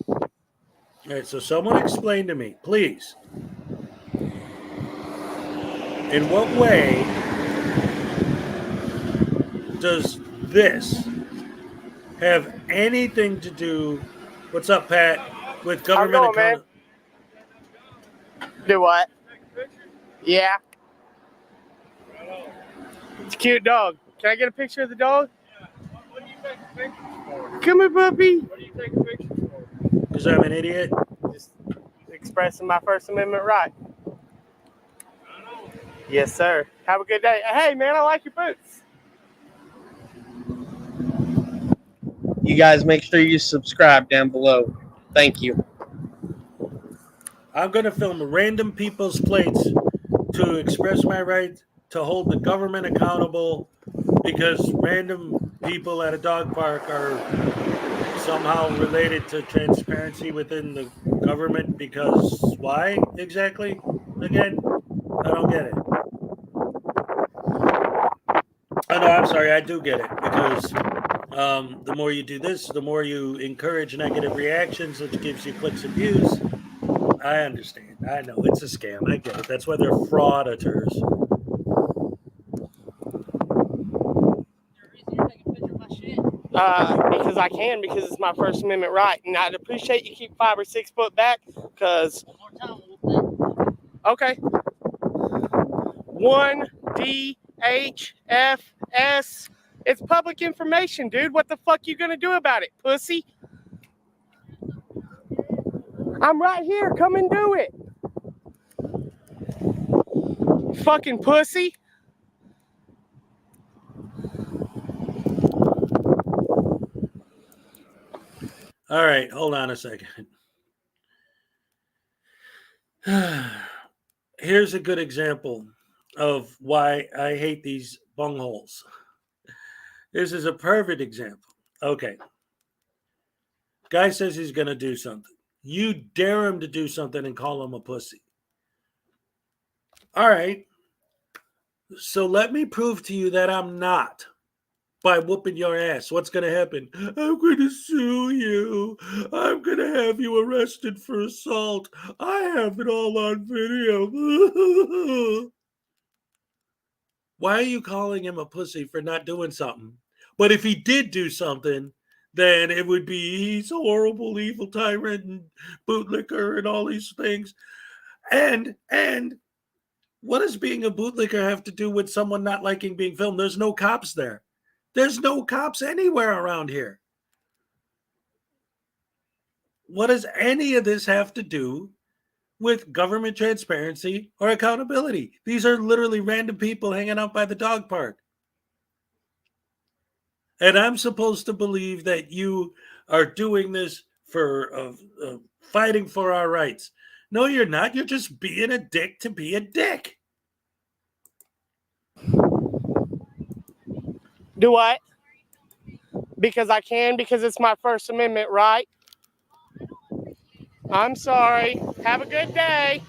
All right, so someone explain to me, please. In what way does this have anything to do, what's up, Pat, with government going, man? Do what? Yeah. It's a cute dog. Can I get a picture of the dog? What do you take a picture for? Come here, puppy. What do you take a picture for? Because I'm an idiot? Just expressing my First Amendment right. Yes, sir. Have a good day. Hey, man, I like your boots. You guys make sure you subscribe down below. Thank you. I'm going to film random people's plates to express my right to hold the government accountable because random people at a dog park are somehow related to transparency within the government because why exactly? Again, I don't get it. Oh, no, I'm sorry. I do get it because the more you do this, the more you encourage negative reactions, which gives you clicks and views. I understand. I know it's a scam. I get it. That's why they're frauditors. Because I can, because it's my First Amendment right. And I'd appreciate you keep 5 or 6 foot back, because... Okay. 1DHFS. It's public information, dude. What the fuck you gonna do about it, pussy? I'm right here. Come and do it. Fucking pussy. All right, hold on a second. Here's a good example of why I hate these bungholes. This is a perfect example. Okay. Guy says he's going to do something. You dare him to do something and call him a pussy. All right. So let me prove to you that I'm not. by whooping your ass. What's going to happen? I'm going to sue you. I'm going to have you arrested for assault. I have it all on video. Why are you calling him a pussy for not doing something? But if he did do something, then it would be he's a horrible, evil tyrant and bootlicker and all these things. And what does being a bootlicker have to do with someone not liking being filmed? There's no cops there. There's no cops anywhere around here. What does any of this have to do with government transparency or accountability? These are literally random people hanging out by the dog park. And I'm supposed to believe that you are doing this for fighting for our rights. No, you're not. You're just being a dick to be a dick. Do what? Because I can, because it's my First Amendment right. I'm sorry. Have a good day.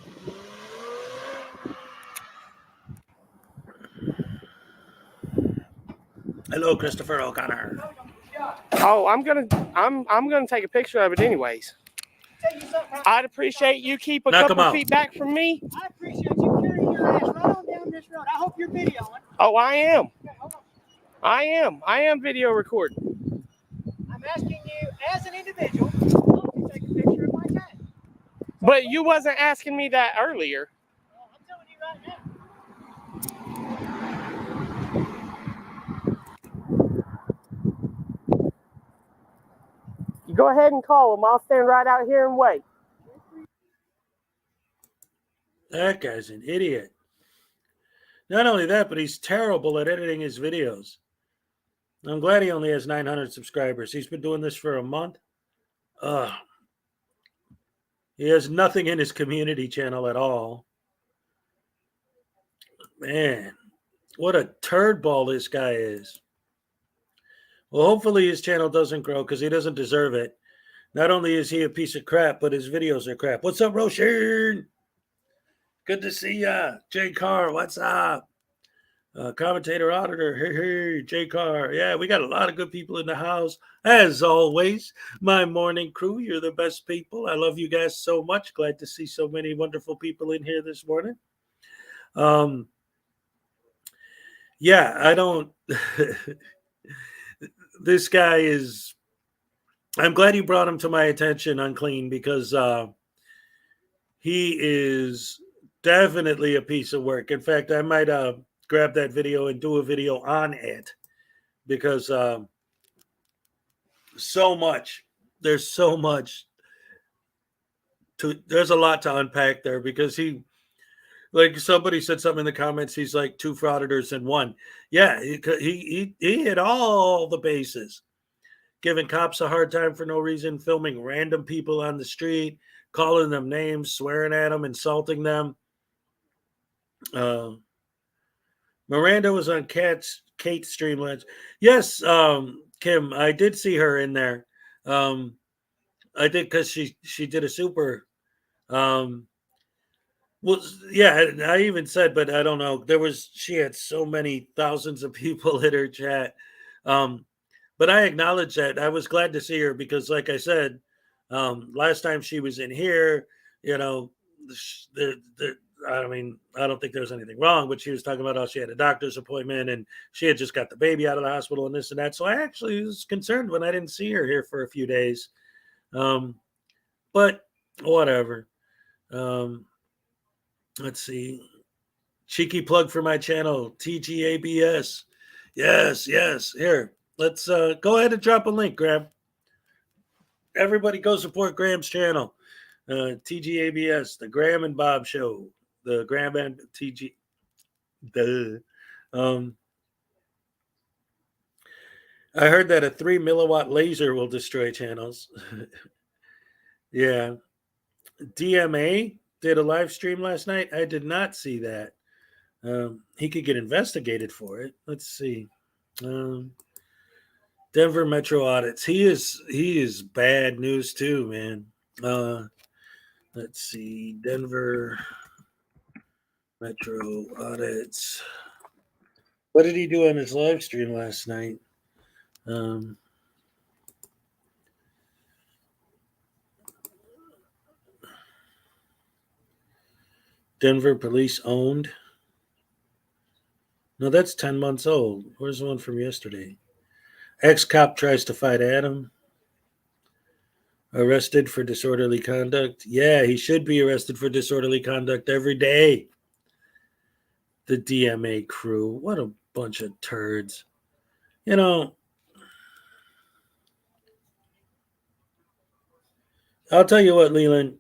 Hello, Christopher O'Connor. Oh, I'm gonna take a picture of it anyways. I'd appreciate you keep a Knock 'em couple out. feet back from me. I appreciate you carrying your ass right on down this road. I hope you're videoing. Oh, I am. Okay, hold on. I am video recording. I'm asking you, as an individual, to take a picture of my tag. But you wasn't asking me that earlier. Well, I'm telling you right now. You go ahead and call him. I'll stand right out here and wait. That guy's an idiot. Not only that, but he's terrible at editing his videos. I'm glad he only has 900 subscribers. He's been doing this for a month. He has nothing in his community channel at all. Man, what a turd ball this guy is. Well, hopefully his channel doesn't grow because he doesn't deserve it. Not only is he a piece of crap, but his videos are crap. What's up, Roshan? Good to see ya. Jay Carr, what's up? Commentator Auditor, hey, Jay Carr. Yeah, we got a lot of good people in the house. As always, my morning crew, you're the best people. I love you guys so much. Glad to see so many wonderful people in here this morning. Yeah, I don't... This guy is... I'm glad you brought him to my attention, Unclean, because he is definitely a piece of work. In fact, I might grab that video and do a video on it because so much. There's so much. There's a lot to unpack there because he, like somebody said something in the comments, he's like two frauditors in one. Yeah, he hit all the bases. Giving cops a hard time for no reason, filming random people on the street, calling them names, swearing at them, insulting them. Miranda was on Kate's stream last. Yes, Kim, I did see her in there. I did because she did a super. Well, yeah, I even said, but I don't know. She had so many thousands of people in her chat. But I acknowledge that. I was glad to see her because, like I said, last time she was in here, you know, I mean, I don't think there was anything wrong, but she was talking about how she had a doctor's appointment and she had just got the baby out of the hospital and this and that. So I actually was concerned when I didn't see her here for a few days. But whatever. Let's see. Cheeky plug for my channel, TGABS. Yes. Here. Let's go ahead and drop a link, Graham. Everybody go support Graham's channel. TGABS, the Graham and Bob Show. The Graham and TG. I heard that a 3 milliwatt laser will destroy channels. Yeah. DMA did a live stream last night. I did not see that. He could get investigated for it. Let's see. Denver Metro audits. He is bad news too, man. Let's see. Denver Metro audits. What did he do on his live stream last night? Denver police owned. No, that's 10 months old. Where's the one from yesterday? Ex-cop tries to fight Adam. Arrested for disorderly conduct. Yeah, he should be arrested for disorderly conduct every day. The DMA crew. What a bunch of turds. You know, I'll tell you what, Leland.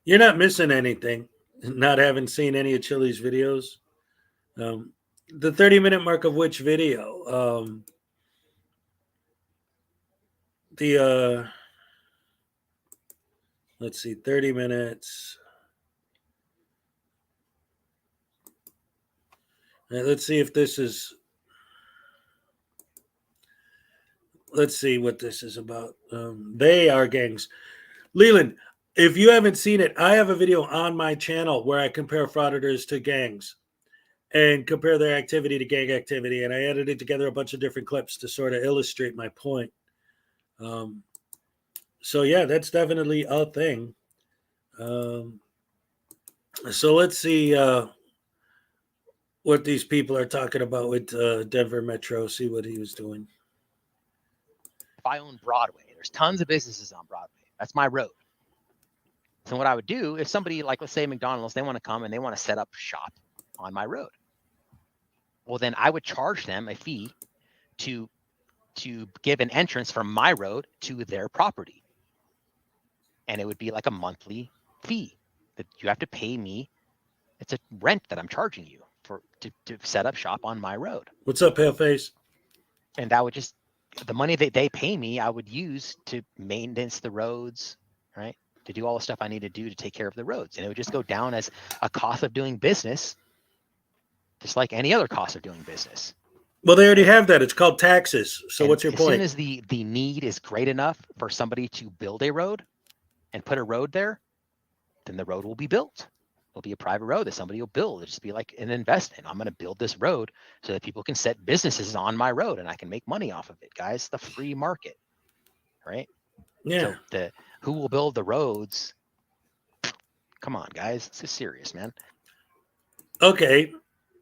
You're not missing anything, not having seen any of Chili's videos. The 30-minute mark of which video? Let's see, 30 minutes. Let's see if this is. Let's see what this is about. They are gangs. Leland, if you haven't seen it, I have a video on my channel where I compare frauditors to gangs and compare their activity to gang activity. And I edited together a bunch of different clips to sort of illustrate my point. So, yeah, that's definitely a thing. So let's see what these people are talking about with Denver Metro, see what he was doing. If I own Broadway, there's tons of businesses on Broadway. That's my road. So what I would do, if somebody, like let's say McDonald's, they want to come and they want to set up shop on my road, well, then I would charge them a fee to give an entrance from my road to their property. And it would be like a monthly fee that you have to pay me. It's a rent that I'm charging you for to set up shop on my road. What's up, Paleface? And that would just, the money that they pay me, I would use to maintenance the roads, right? To do all the stuff I need to do to take care of the roads. And it would just go down as a cost of doing business, just like any other cost of doing business. Well, they already have that. It's called taxes. So and what's your point? As soon as the need is great enough for somebody to build a road and put a road there, then the road will be built. It'll be a private road that somebody will build. It'll just be like an investment. I'm going to build this road so that people can set businesses on my road and I can make money off of it, guys. The free market, right? Yeah. So who will build the roads? Come on, guys. This is serious, man. Okay.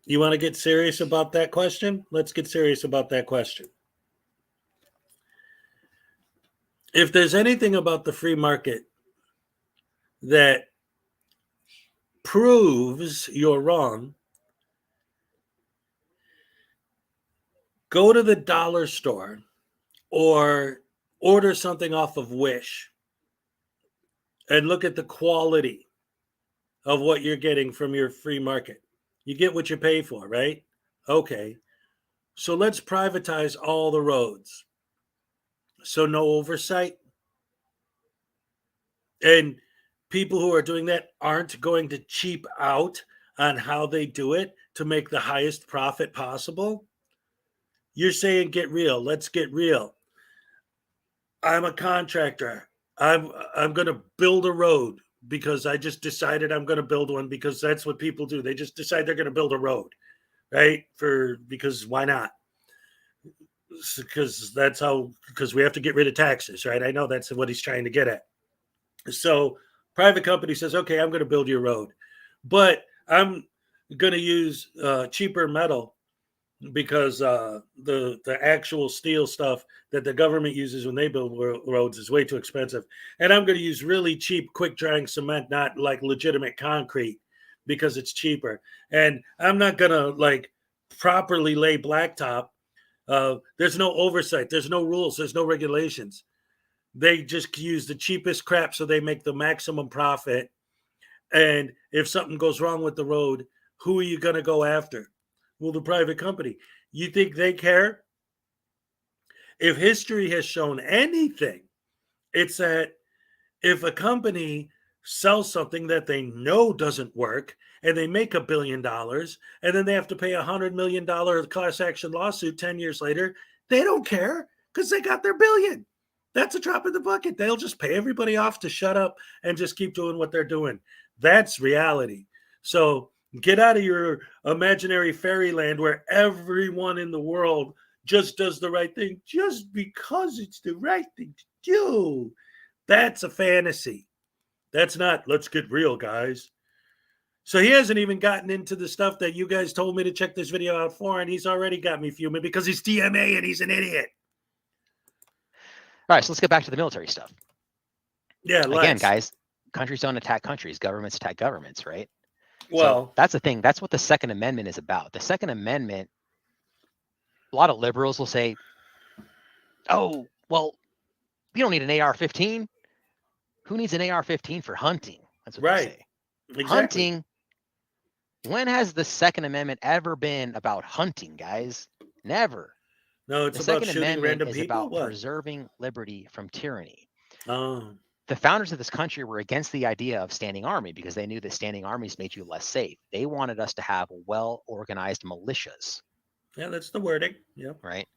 You want to get serious about that question? Let's get serious about that question. If there's anything about the free market that proves you're wrong, go to the dollar store or order something off of Wish and look at the quality of what you're getting from your free market. You get what you pay for, right? Okay. So let's privatize all the roads. So no oversight. And people who are doing that aren't going to cheap out on how they do it to make the highest profit possible. You're saying get real. Let's get real. I'm a contractor. I'm going to build a road because I just decided I'm going to build one because that's what people do. They just decide they're going to build a road, right? Because why not? Because we have to get rid of taxes, right? I know that's what he's trying to get at. So private company says, okay, I'm going to build your road, but I'm going to use cheaper metal because the actual steel stuff that the government uses when they build roads is way too expensive. And I'm going to use really cheap, quick drying cement, not like legitimate concrete because it's cheaper. And I'm not going to like properly lay blacktop. There's no oversight. There's no rules. There's no regulations. They just use the cheapest crap so they make the maximum profit. And if something goes wrong with the road, who are you going to go after? Well, the private company. You think they care? If history has shown anything, it's that if a company sells something that they know doesn't work and they make $1 billion and then they have to pay $100 million class action lawsuit 10 years later, they don't care because they got their billion. That's a drop in the bucket. They'll just pay everybody off to shut up and just keep doing what they're doing. That's reality. So get out of your imaginary fairyland where everyone in the world just does the right thing just because it's the right thing to do. That's a fantasy. That's not, let's get real, guys. So he hasn't even gotten into the stuff that you guys told me to check this video out for, and he's already got me fuming because he's DMA and he's an idiot. All right, so let's get back to the military stuff. Yeah, Again, guys, countries don't attack countries. Governments attack governments, right? Well, so that's the thing. That's what the Second Amendment is about. The Second Amendment, a lot of liberals will say, oh, well, we don't need an AR-15. Who needs an AR-15 for hunting? That's what they say. Exactly. Hunting. When has the Second Amendment ever been about hunting, guys? Never. No, it's the about Second shooting Amendment random is people. about preserving liberty from tyranny. Oh. The founders of this country were against the idea of standing army because they knew that standing armies made you less safe. They wanted us to have well-organized militias. Yeah, that's the wording. Yeah. Right.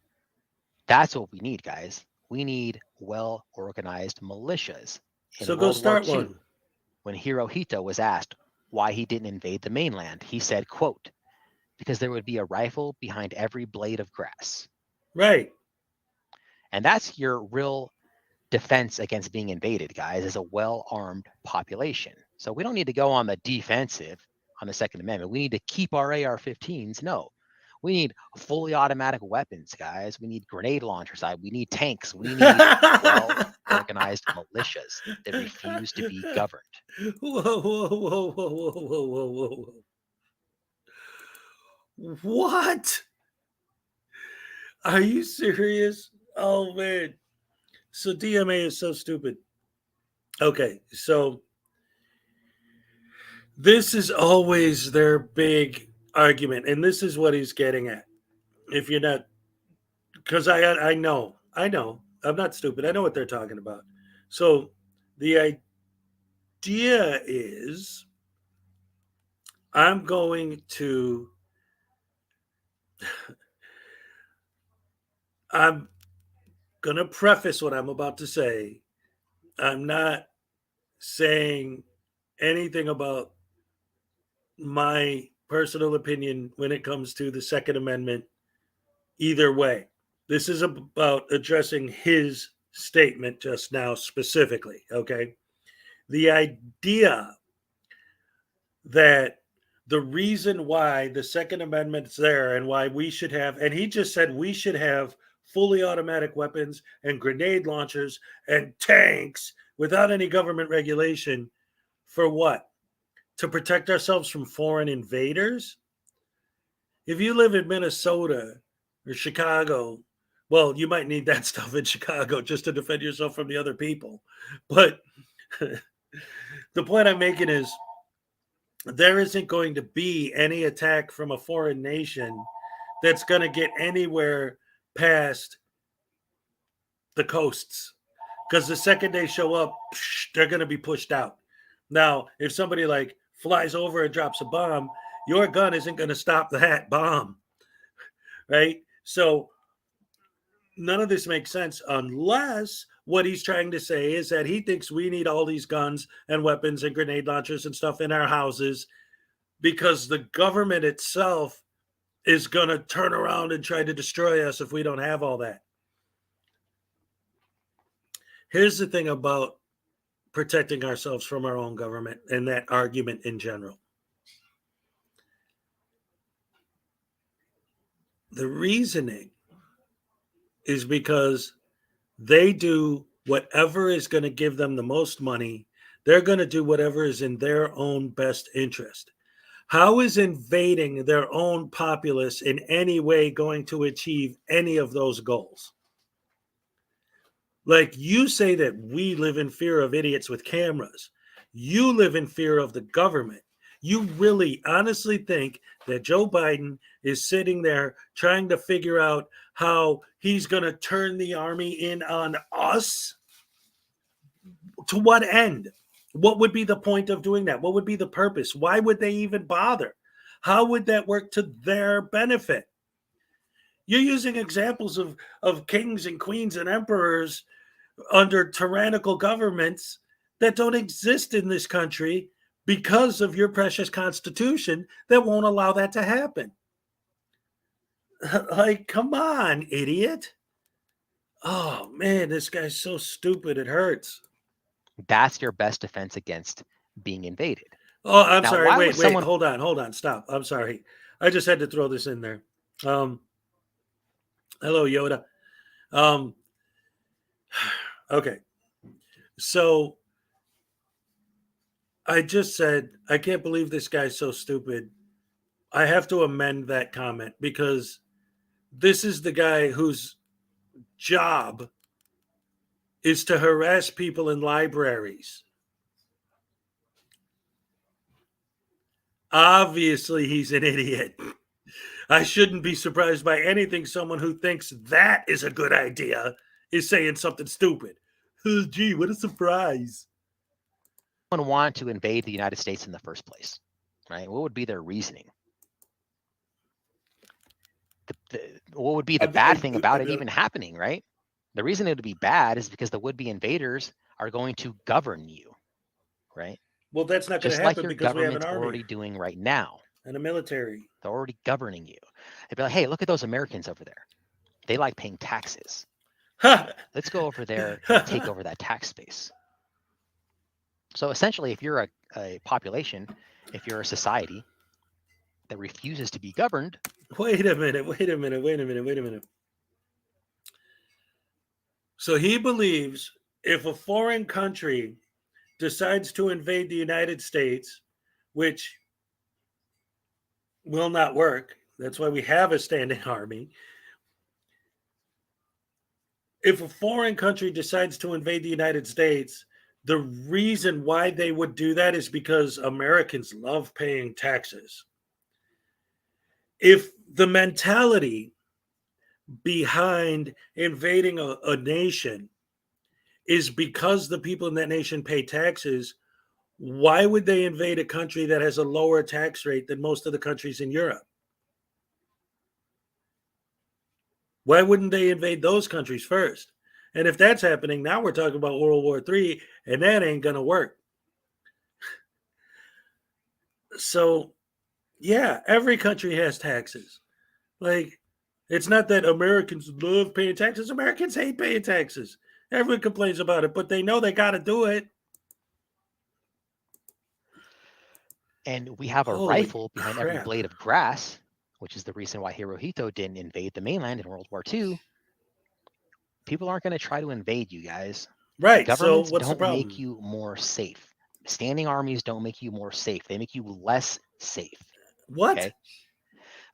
That's what we need, guys. We need well-organized militias. In So World go start War II, one. when Hirohito was asked why he didn't invade the mainland, he said, quote, because there would be a rifle behind every blade of grass. Right. And that's your real defense against being invaded, guys, is a well-armed population. So we don't need to go on the defensive on the Second Amendment. We need to keep our AR-15s. No, we need fully automatic weapons, guys. We need grenade launchers. We need tanks. We need well-organized militias that refuse to be governed. Whoa, whoa, whoa, whoa, whoa, whoa, whoa, whoa. What? Are you serious? Oh, man. So DMA is so stupid. Okay, so this is always their big argument, and this is what he's getting at. If you're not, because I know, I'm not stupid. I know what they're talking about. So the idea is I'm going to preface what I'm about to say. I'm not saying anything about my personal opinion when it comes to the Second Amendment either way. This is about addressing his statement just now specifically, okay? The idea that the reason why the Second Amendment's there and why we should have, and he just said we should have fully automatic weapons and grenade launchers and tanks without any government regulation for what? To protect ourselves from foreign invaders? If you live in Minnesota or Chicago, well, you might need that stuff in Chicago just to defend yourself from the other people. But the point I'm making is there isn't going to be any attack from a foreign nation that's going to get anywhere past the coasts. Because the second they show up, they're going to be pushed out. Now, if somebody like flies over and drops a bomb, your gun isn't going to stop that bomb, right? So none of this makes sense unless what he's trying to say is that he thinks we need all these guns and weapons and grenade launchers and stuff in our houses because the government itself is going to turn around and try to destroy us if we don't have all that. Here's the thing about protecting ourselves from our own government and that argument in general. The reasoning is because they do whatever is going to give them the most money. They're going to do whatever is in their own best interest. How is invading their own populace in any way going to achieve any of those goals? Like you say that we live in fear of idiots with cameras. You live in fear of the government. You really honestly think that Joe Biden is sitting there trying to figure out how he's going to turn the army in on us? To what end? What would be the point of doing that? What would be the purpose? Why would they even bother? How would that work to their benefit? You're using examples of kings and queens and emperors under tyrannical governments that don't exist in this country because of your precious Constitution that won't allow that to happen. Like, come on, idiot. Oh man, this guy's so stupid it hurts. That's your best defense against being invaded. Oh, I'm Now, sorry. why would Wait, someone- hold on, stop. I'm sorry. I just had to throw this in there. Hello, Yoda. Okay. So I just said, I can't believe this guy's so stupid. I have to amend that comment because this is the guy whose job is to harass people in libraries. Obviously, he's an idiot. I shouldn't be surprised by anything someone who thinks that is a good idea is saying something stupid. Oh, gee, what a surprise. Someone want to invade the United States in the first place, right? What would be their reasoning? What would be the bad thing about it even happening, right? The reason it would be bad is because the would-be invaders are going to govern you, right? Well, that's not going Just to like happen your because we have an government's army already doing right now. and a military. They're already governing you. They'd be like, hey, look at those Americans over there. They like paying taxes. Let's go over there and take over that tax space. So essentially, if you're a population, if you're a society that refuses to be governed. Wait a minute. So he believes if a foreign country decides to invade the United States, which will not work, that's why we have a standing army. If a foreign country decides to invade the United States, the reason why they would do that is because Americans love paying taxes. If the mentality behind invading a nation is because the people in that nation pay taxes, why would they invade a country that has a lower tax rate than most of the countries in Europe? Why wouldn't they invade those countries first? And if that's happening, now we're talking about World War III, and that ain't going to work. So, yeah, every country has taxes. Like, it's not that Americans love paying taxes. Americans hate paying taxes. Everyone complains about it, but they know they got to do it. And we have a Holy rifle behind every crap. blade of grass, which is the reason why Hirohito didn't invade the mainland in World War II. People aren't going to try to invade you guys. Right. Governments So what's the don't problem? make you more safe. Standing armies don't make you more safe. They make you less safe. What? Okay.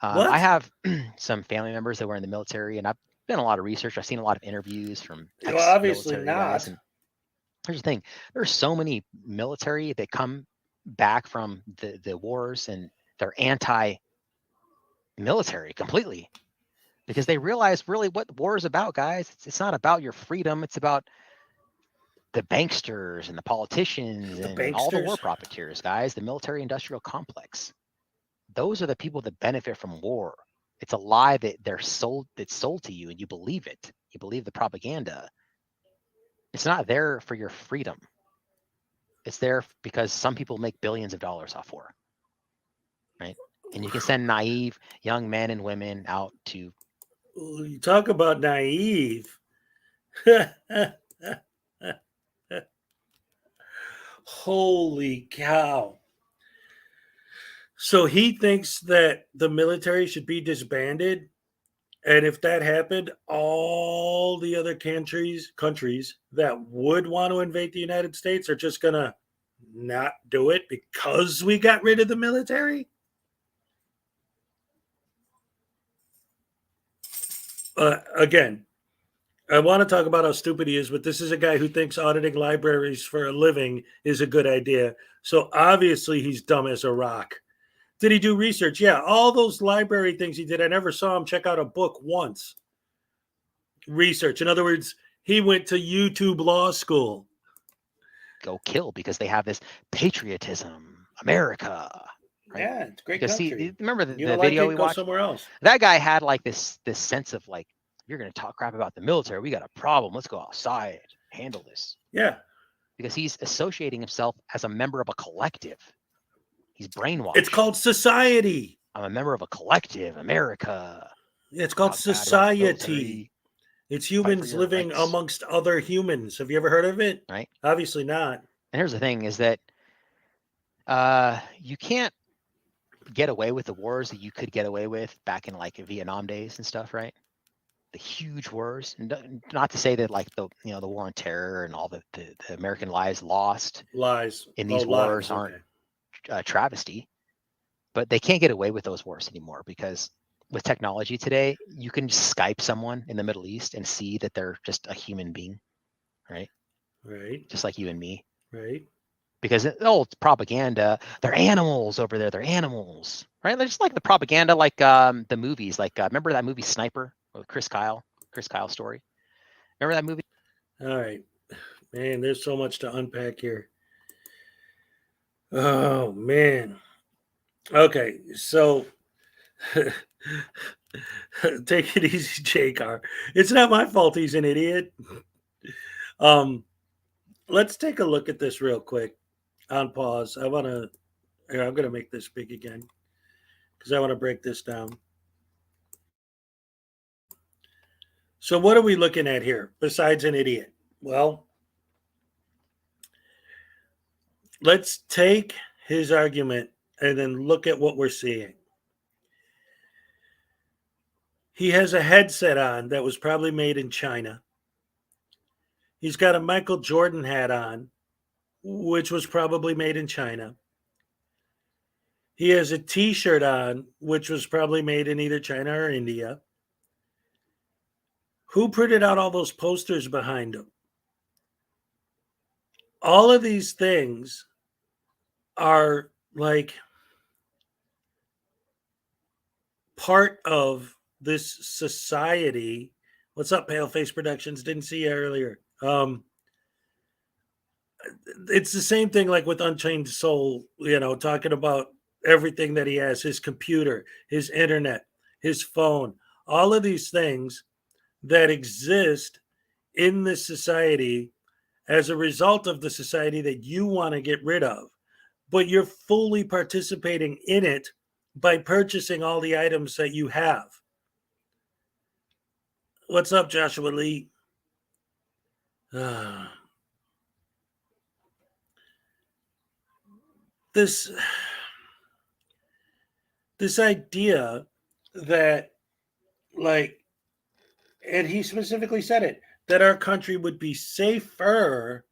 What? I have some family members that were in the military, and I've done a lot of research. I've seen a lot of interviews from Well, obviously ex-military guys. not. And here's the thing: there's so many military that come back from the wars, and they're anti-military completely because they realize really what war is about, guys. It's not about your freedom. It's about the banksters and the politicians and all the war banksters? profiteers, guys. The military-industrial complex. Those are the people that benefit from war. It's a lie that that's sold to you, and you believe it. You believe the propaganda. It's not there for your freedom. It's there because some people make billions of dollars off war, right? And you can send naive young men and women out to. You talk about naive. Holy cow. So he thinks that the military should be disbanded. And if that happened, all the other countries that would want to invade the United States are just going to not do it because we got rid of the military? Again, I want to talk about how stupid he is, but this is a guy who thinks auditing libraries for a living is a good idea. So obviously he's dumb as a rock. Did he do research? Yeah, all those library things he did, I never saw him check out a book once. Research. In other words, he went to YouTube law school. Go kill because they have this patriotism, America. Right? Yeah, it's a great because country. see, remember the You don't video like it, we go watched? somewhere else. That guy had like this sense of like, you're going to talk crap about the military. We got a problem. Let's go outside, handle this. Yeah. Because he's associating himself as a member of a collective. He's brainwashed. It's called society. I'm a member of a collective, America. It's called talk bad about society. military, It's fight for humans your living rights, amongst other humans. Have you ever heard of it? right? Obviously not. And here's the thing: is that you can't get away with the wars that you could get away with back in like Vietnam days and stuff, right? The huge wars, and not to say that like the the war on terror and all the American lives lost Lies. in these wars aren't a travesty, but they can't get away with those wars anymore because with technology today, you can Skype someone in the Middle East and see that they're just a human being, right? Right. Just like you and me. Right. Because it's propaganda. They're animals over there. They're animals, right? They're just like the propaganda, like the movies. Like remember that movie Sniper with Chris Kyle story? Remember that movie? All right. Man, there's so much to unpack here. Oh, man. Okay. So take it easy, J-Car. It's not my fault he's an idiot. Let's take a look at this real quick on pause. I'm going to make this big again because I want to break this down. So what are we looking at here besides an idiot? Well, let's take his argument and then look at what we're seeing. He has a headset on that was probably made in China. He's got a Michael Jordan hat on, which was probably made in China. He has a T-shirt on, which was probably made in either China or India. Who printed out all those posters behind him? All of these things are like part of this society. What's up, Paleface Productions? Didn't see you earlier. It's the same thing like with Unchained Soul, talking about everything that he has, his computer, his internet, his phone, all of these things that exist in this society as a result of the society that you want to get rid of, but you're fully participating in it by purchasing all the items that you have. What's up, Joshua Lee? This idea that, like, and he specifically said it, that our country would be safer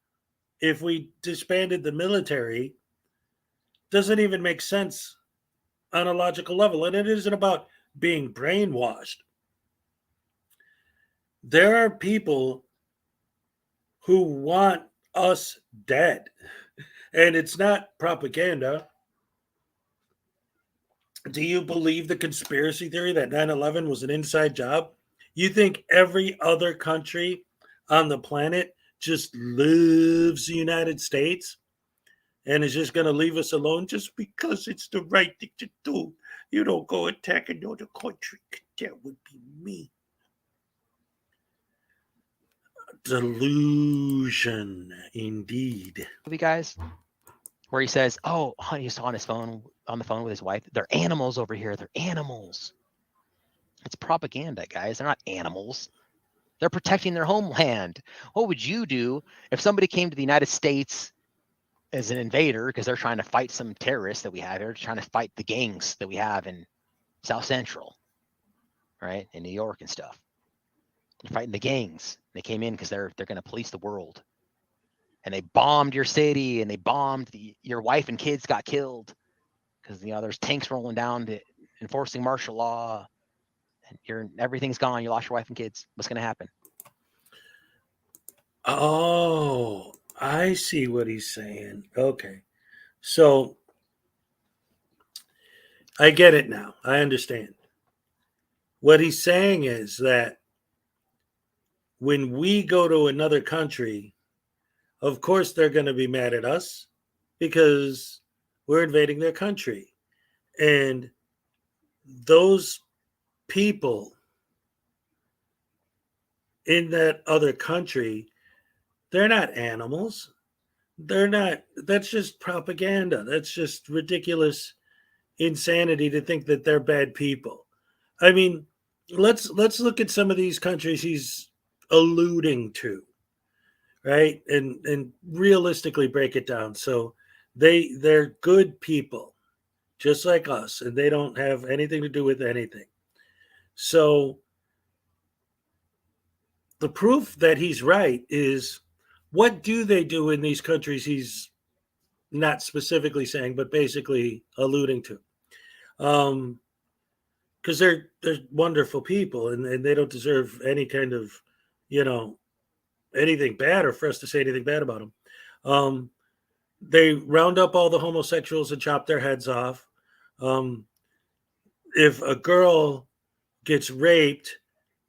if we disbanded the military doesn't even make sense on a logical level. And it isn't about being brainwashed. There are people who want us dead. And it's not propaganda. Do you believe the conspiracy theory that 9/11 was an inside job? You think every other country on the planet just loves the United States and is just going to leave us alone just because it's the right thing to do? You don't go attack another country. That would be me. Delusion, indeed. Movie guys, where he says, "Oh, he's on the phone with his wife. They're animals over here. They're animals." It's propaganda, guys. They're not animals. They're protecting their homeland. What would you do if somebody came to the United States as an invader because they're trying to fight some terrorists that we have here, trying to fight the gangs that we have in South Central, right, in New York and stuff? They're fighting the gangs. They came in because they're going to police the world, and they bombed your city, and they bombed your wife and kids got killed because there's tanks rolling down to enforcing martial law, and everything's gone. You lost your wife and kids. What's going to happen? Oh, I see what he's saying. Okay. So I get it now. I understand. What he's saying is that when we go to another country, of course they're going to be mad at us because we're invading their country. And those people in that other country, they're not animals. They're not, that's just propaganda. That's just ridiculous insanity to think that they're bad people. I mean, let's look at some of these countries he's alluding to, right? And realistically break it down. So they're good people, just like us, and they don't have anything to do with anything. So the proof that he's right is, what do they do in these countries he's not specifically saying, but basically alluding to? Because they're wonderful people, and they don't deserve any kind of, you know, anything bad, or for us to say anything bad about them. They round up all the homosexuals and chop their heads off. If a girl gets raped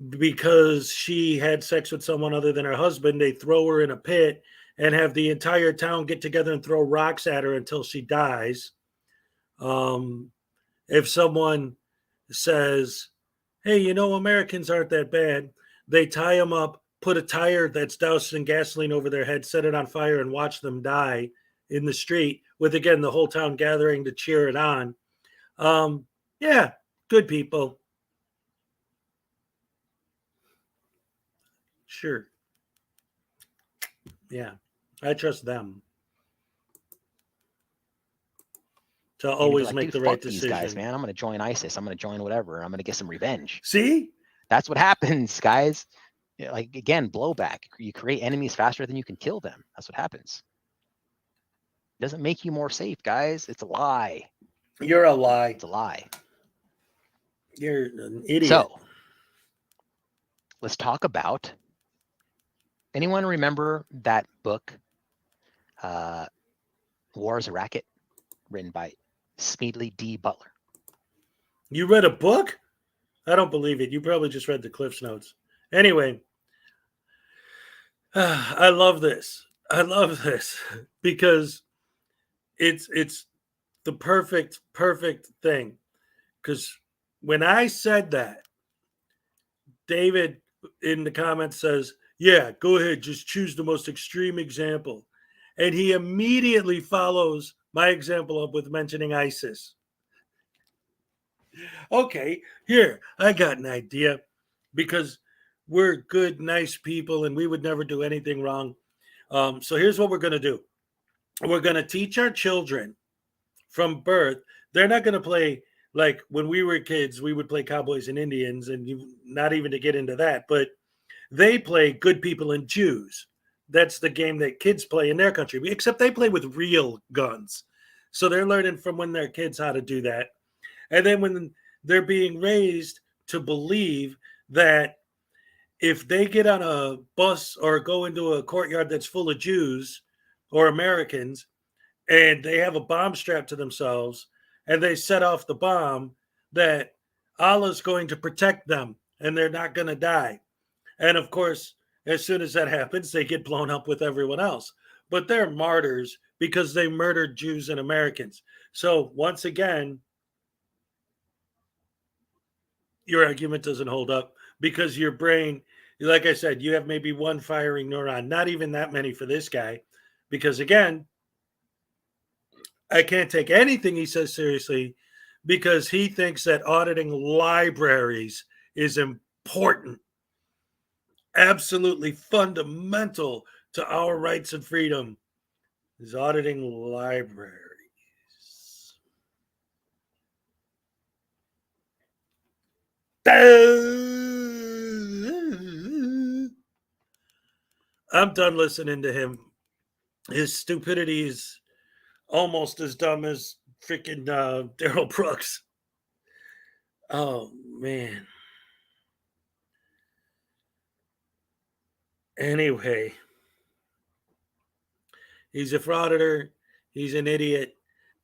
because she had sex with someone other than her husband, they throw her in a pit and have the entire town get together and throw rocks at her until she dies. If someone says, hey, you know, Americans aren't that bad, they tie them up, put a tire that's doused in gasoline over their head, set it on fire, and watch them die in the street, with, again, the whole town gathering to cheer it on. Yeah, good people. Sure. Yeah, I trust them to And you'd be always like, make dude, the fuck right these decision. guys, man. I'm going to join ISIS. I'm going to join whatever. I'm going to get some revenge. See? That's what happens, guys. Yeah, like, again, blowback. You create enemies faster than you can kill them. That's what happens. It doesn't make you more safe, guys. It's a lie. You're a lie. It's a lie. You're an idiot. So let's talk about, anyone remember that book, War is a Racket, written by Smedley D. Butler? You read a book? I don't believe it. You probably just read the Cliff's Notes. Anyway, I love this. I love this because it's the perfect thing. Because when I said that, David in the comments says, yeah, go ahead, just choose the most extreme example. And he immediately follows my example up with mentioning ISIS. Okay, here, I got an idea, because we're good, nice people, and we would never do anything wrong. So here's what we're going to do. We're going to teach our children from birth. They're not going to play like when we were kids, we would play Cowboys and Indians, and not even to get into that, but they play good people and Jews. That's the game that kids play in their country, except they play with real guns. So they're learning from when they're kids how to do that. And then when they're being raised to believe that if they get on a bus or go into a courtyard that's full of Jews or Americans, and they have a bomb strapped to themselves, and they set off the bomb, that Allah's going to protect them and they're not going to die. And of course, as soon as that happens, they get blown up with everyone else. But they're martyrs because they murdered Jews and Americans. So once again, your argument doesn't hold up, because your brain, like I said, you have maybe one firing neuron, not even that many for this guy, because again, I can't take anything he says seriously, because he thinks that auditing libraries is important, absolutely fundamental to our rights and freedom, is auditing libraries. I'm done listening to him. His stupidity is almost as dumb as freaking Daryl Brooks. Oh, man. Anyway, he's a frauditor. He's an idiot.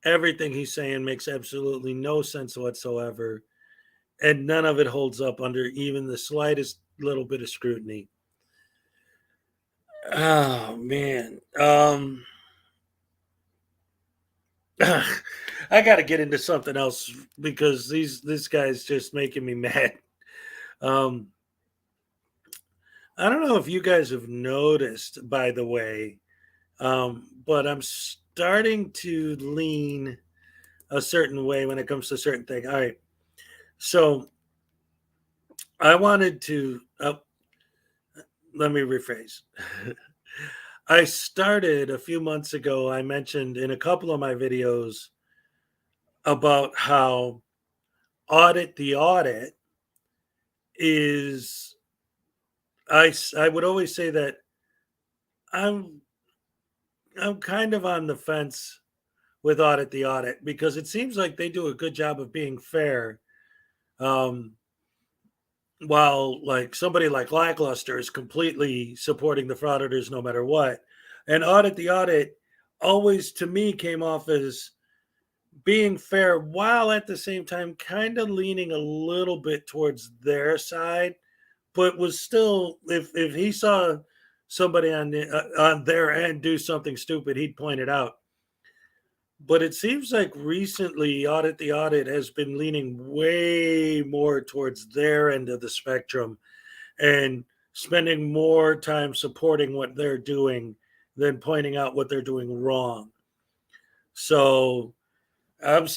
Everything he's saying makes absolutely no sense whatsoever. And none of it holds up under even the slightest little bit of scrutiny. Oh, man. I got to get into something else, because this guy's just making me mad. I don't know if you guys have noticed, by the way, but I'm starting to lean a certain way when it comes to certain things. All right. So I wanted to, let me rephrase. I started a few months ago, I mentioned in a couple of my videos about how Audit the Audit is, I would always say that I'm I'm kind of on the fence with Audit the Audit because it seems like they do a good job of being fair. Um, while like somebody like Lackluster is completely supporting the frauditors no matter what. And Audit the Audit always to me came off as being fair while at the same time kind of leaning a little bit towards their side, but was still if he saw somebody on their end do something stupid, he'd point it out. But it seems like recently Audit the Audit has been leaning way more towards their end of the spectrum and spending more time supporting what they're doing than pointing out what they're doing wrong. So I'm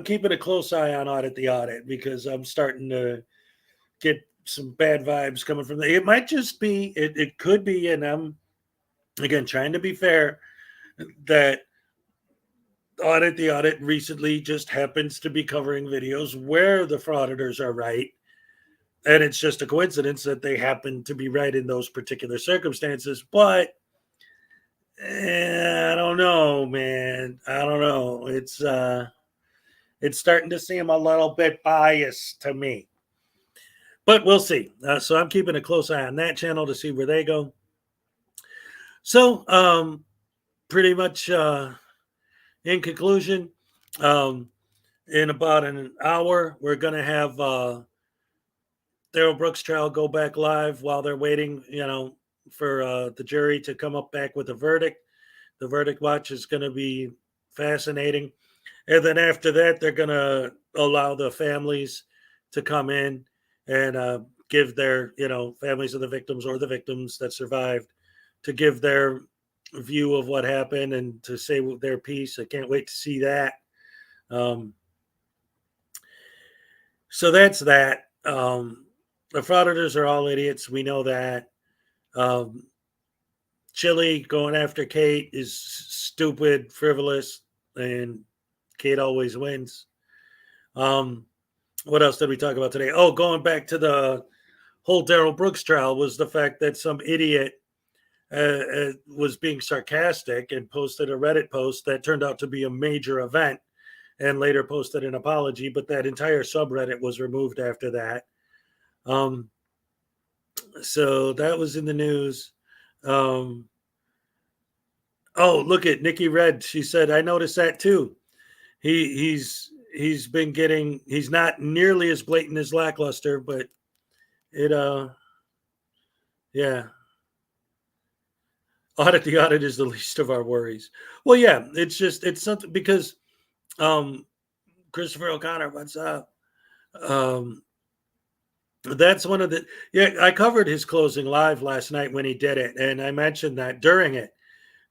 keeping a close eye on Audit the Audit because I'm starting to get some bad vibes coming from there. It might just be, it could be, and I'm again trying to be fair, that Audit the Audit recently just happens to be covering videos where the frauditors are right. And it's just a coincidence that they happen to be right in those particular circumstances. But I don't know, man. I don't know. It's starting to seem a little bit biased to me. But we'll see. So I'm keeping a close eye on that channel to see where they go. So pretty much in conclusion, in about an hour, we're going to have Daryl Brooks' trial go back live while they're waiting, for the jury to come up back with a verdict. The verdict watch is going to be fascinating. And then after that, they're going to allow the families to come in and give their, families of the victims or the victims that survived to give their view of what happened and to say their piece. I can't wait to see that. So that's that. The frauditors are all idiots. We know that. Chili going after Kate is stupid, frivolous, and Kate always wins. What else did we talk about today? Oh, going back to the whole Daryl Brooks trial was the fact that some idiot was being sarcastic and posted a Reddit post that turned out to be a major event and later posted an apology, but that entire subreddit was removed after that. So that was in the news. Oh, look at Nikki Red. She said, I noticed that too. He's not nearly as blatant as Lackluster, but yeah. Audit the Audit is the least of our worries. Well, yeah, it's something because Christopher O'Connor, what's up? That's one of I covered his closing live last night when he did it, and I mentioned that during it.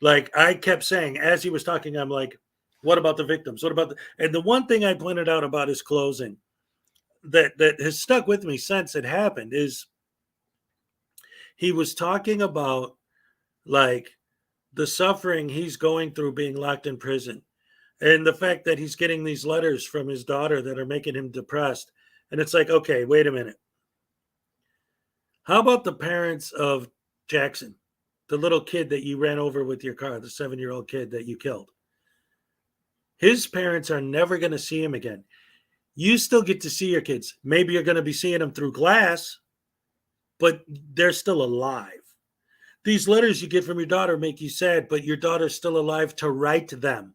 Like I kept saying as he was talking, I'm like, what about the victims? What about and the one thing I pointed out about his closing that has stuck with me since it happened is he was talking about like the suffering he's going through being locked in prison and the fact that he's getting these letters from his daughter that are making him depressed. And it's like, okay, wait a minute. How about the parents of Jackson, the little kid that you ran over with your car, the 7-year-old kid that you killed? His parents are never going to see him again. You still get to see your kids. Maybe you're going to be seeing them through glass, but they're still alive. These letters you get from your daughter make you sad, but your daughter's still alive to write them.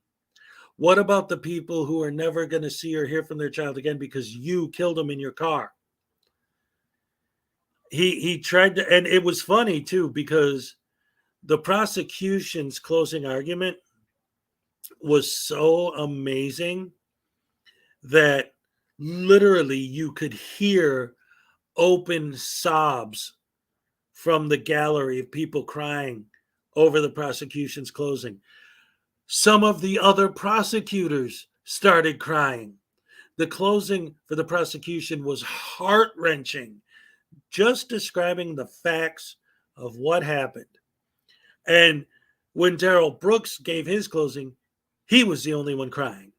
What about the people who are never going to see or hear from their child again because you killed them in your car? He tried to, and it was funny too, because the prosecution's closing argument was so amazing that literally you could hear open sobs from the gallery of people crying over the prosecution's closing. Some of the other prosecutors started crying. The closing for the prosecution was heart-wrenching, just describing the facts of what happened. And when Darrell Brooks gave his closing, he was the only one crying.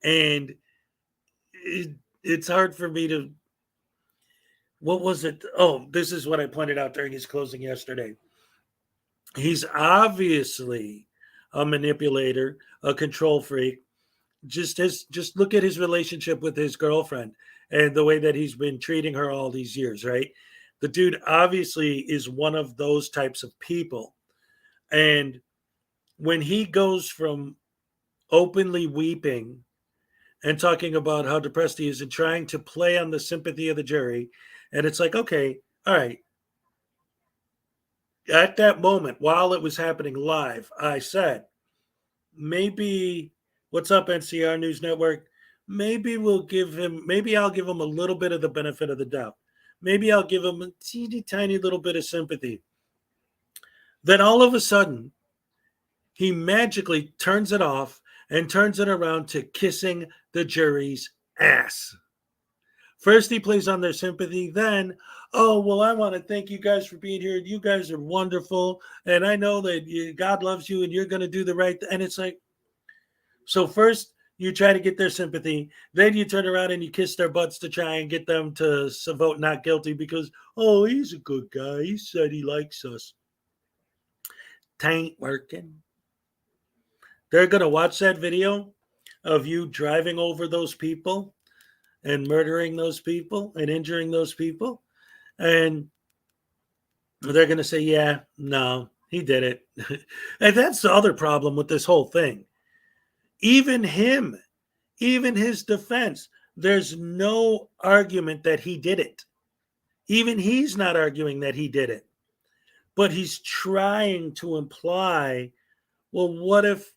And it's hard for me to, what was it? Oh, this is what I pointed out during his closing yesterday. He's obviously a manipulator, a control freak. Just look at his relationship with his girlfriend and the way that he's been treating her all these years, right? The dude obviously is one of those types of people. And when he goes from openly weeping and talking about how depressed he is and trying to play on the sympathy of the jury, and it's like, okay, all right. At that moment, while it was happening live, I said, maybe, what's up, NCR News Network? Maybe I'll give him a little bit of the benefit of the doubt. Maybe I'll give him a teeny tiny little bit of sympathy. Then all of a sudden, he magically turns it off and turns it around to kissing the jury's ass. First, he plays on their sympathy. Then, oh, well, I want to thank you guys for being here. You guys are wonderful. And I know that God loves you and you're going to do the right thing. And it's like, so first you try to get their sympathy. Then you turn around and you kiss their butts to try and get them to vote not guilty because, oh, he's a good guy. He said he likes us. Tain't working. They're going to watch that video of you driving over those people and murdering those people and injuring those people. And they're going to say, yeah, no, he did it. And that's the other problem with this whole thing. Even his defense, there's no argument that he did it. Even he's not arguing that he did it. But he's trying to imply, well, what if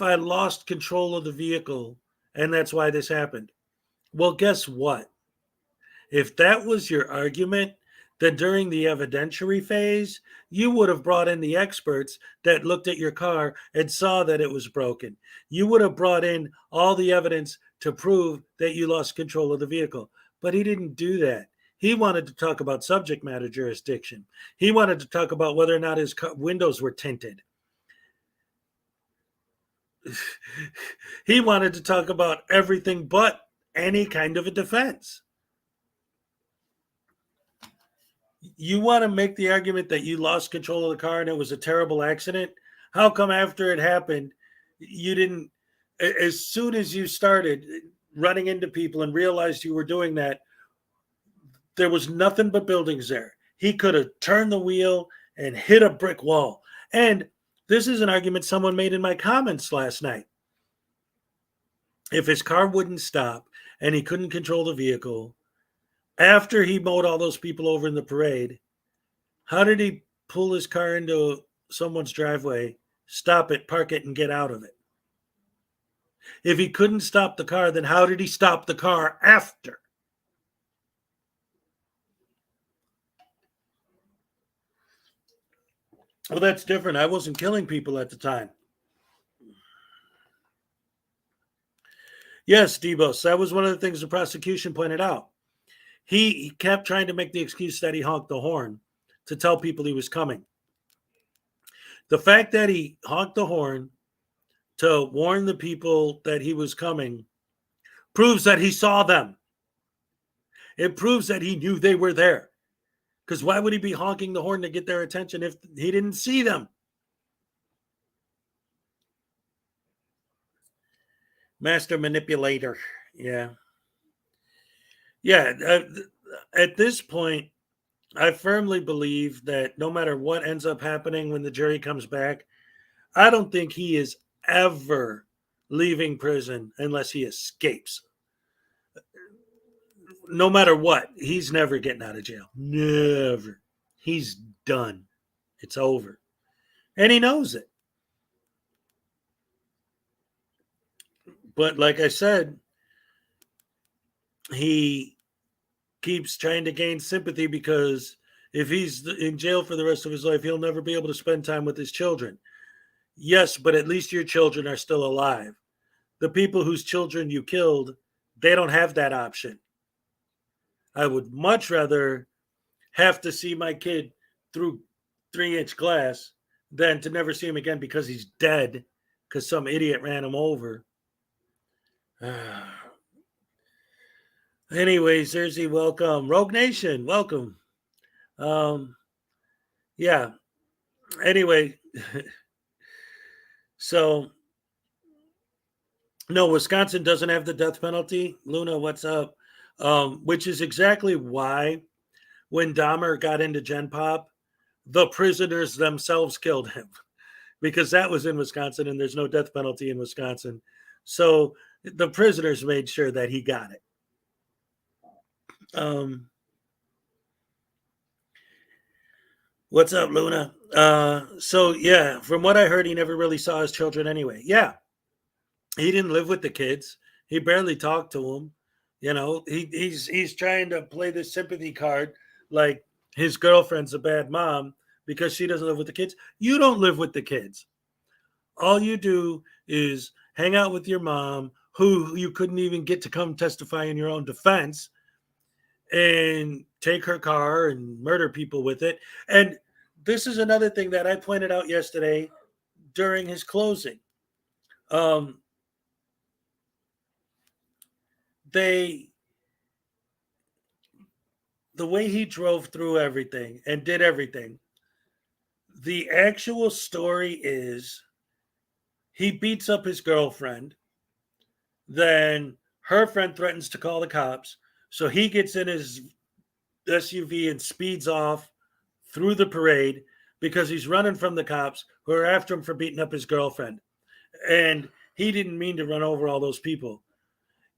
I lost control of the vehicle and that's why this happened? Well, guess what? If that was your argument, then during the evidentiary phase, you would have brought in the experts that looked at your car and saw that it was broken. You would have brought in all the evidence to prove that you lost control of the vehicle. But he didn't do that. He wanted to talk about subject matter jurisdiction. He wanted to talk about whether or not his windows were tinted. He wanted to talk about everything but any kind of a defense. You want to make the argument that you lost control of the car and it was a terrible accident? How come after it happened, you didn't, as soon as you started running into people and realized you were doing that, there was nothing but buildings there. He could have turned the wheel and hit a brick wall. And this is an argument someone made in my comments last night. If his car wouldn't stop and he couldn't control the vehicle, after he mowed all those people over in the parade, how did he pull his car into someone's driveway, stop it, park it, and get out of it? If he couldn't stop the car, then how did he stop the car after? Well, that's different. I wasn't killing people at the time. Yes, Debos, that was one of the things the prosecution pointed out. He kept trying to make the excuse that he honked the horn to tell people he was coming. The fact that he honked the horn to warn the people that he was coming proves that he saw them. It proves that he knew they were there. Because why would he be honking the horn to get their attention if he didn't see them? Master manipulator. Yeah. Yeah. At this point, I firmly believe that no matter what ends up happening when the jury comes back, I don't think he is ever leaving prison unless he escapes. No matter what, he's never getting out of jail. Never. He's done. It's over. And he knows it. But like I said, he keeps trying to gain sympathy because if he's in jail for the rest of his life, he'll never be able to spend time with his children. Yes, but at least your children are still alive. the people whose children you killed, they don't have that option. I would much rather have to see my kid through 3-inch glass than to never see him again because he's dead because some idiot ran him over. Anyways, Jersey, welcome. Rogue Nation, welcome. Yeah. Anyway, so no, Wisconsin doesn't have the death penalty. Luna, what's up? Which is exactly why when Dahmer got into Gen Pop, the prisoners themselves killed him because that was in Wisconsin and there's no death penalty in Wisconsin. So the prisoners made sure that he got it. What's up, Luna? So yeah, from what I heard, he never really saw his children anyway. Yeah, he didn't live with the kids. He barely talked to them. You know, he's trying to play this sympathy card, like his girlfriend's a bad mom because she doesn't live with the kids. You don't live with the kids. All you do is hang out with your mom, who you couldn't even get to come testify in your own defense, and take her car and murder people with it. And this is another thing that I pointed out yesterday during his closing. The way he drove through everything and did everything, the actual story is he beats up his girlfriend. Then her friend threatens to call the cops. So he gets in his SUV and speeds off through the parade because he's running from the cops who are after him for beating up his girlfriend. And he didn't mean to run over all those people.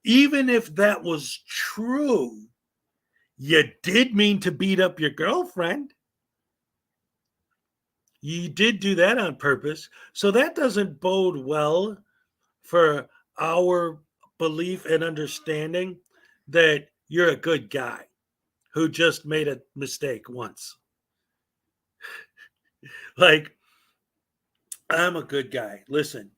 Even if that was true, you did mean to beat up your girlfriend. You did do that on purpose. So that doesn't bode well for our belief and understanding that you're a good guy who just made a mistake once. Like, I'm a good guy. Listen,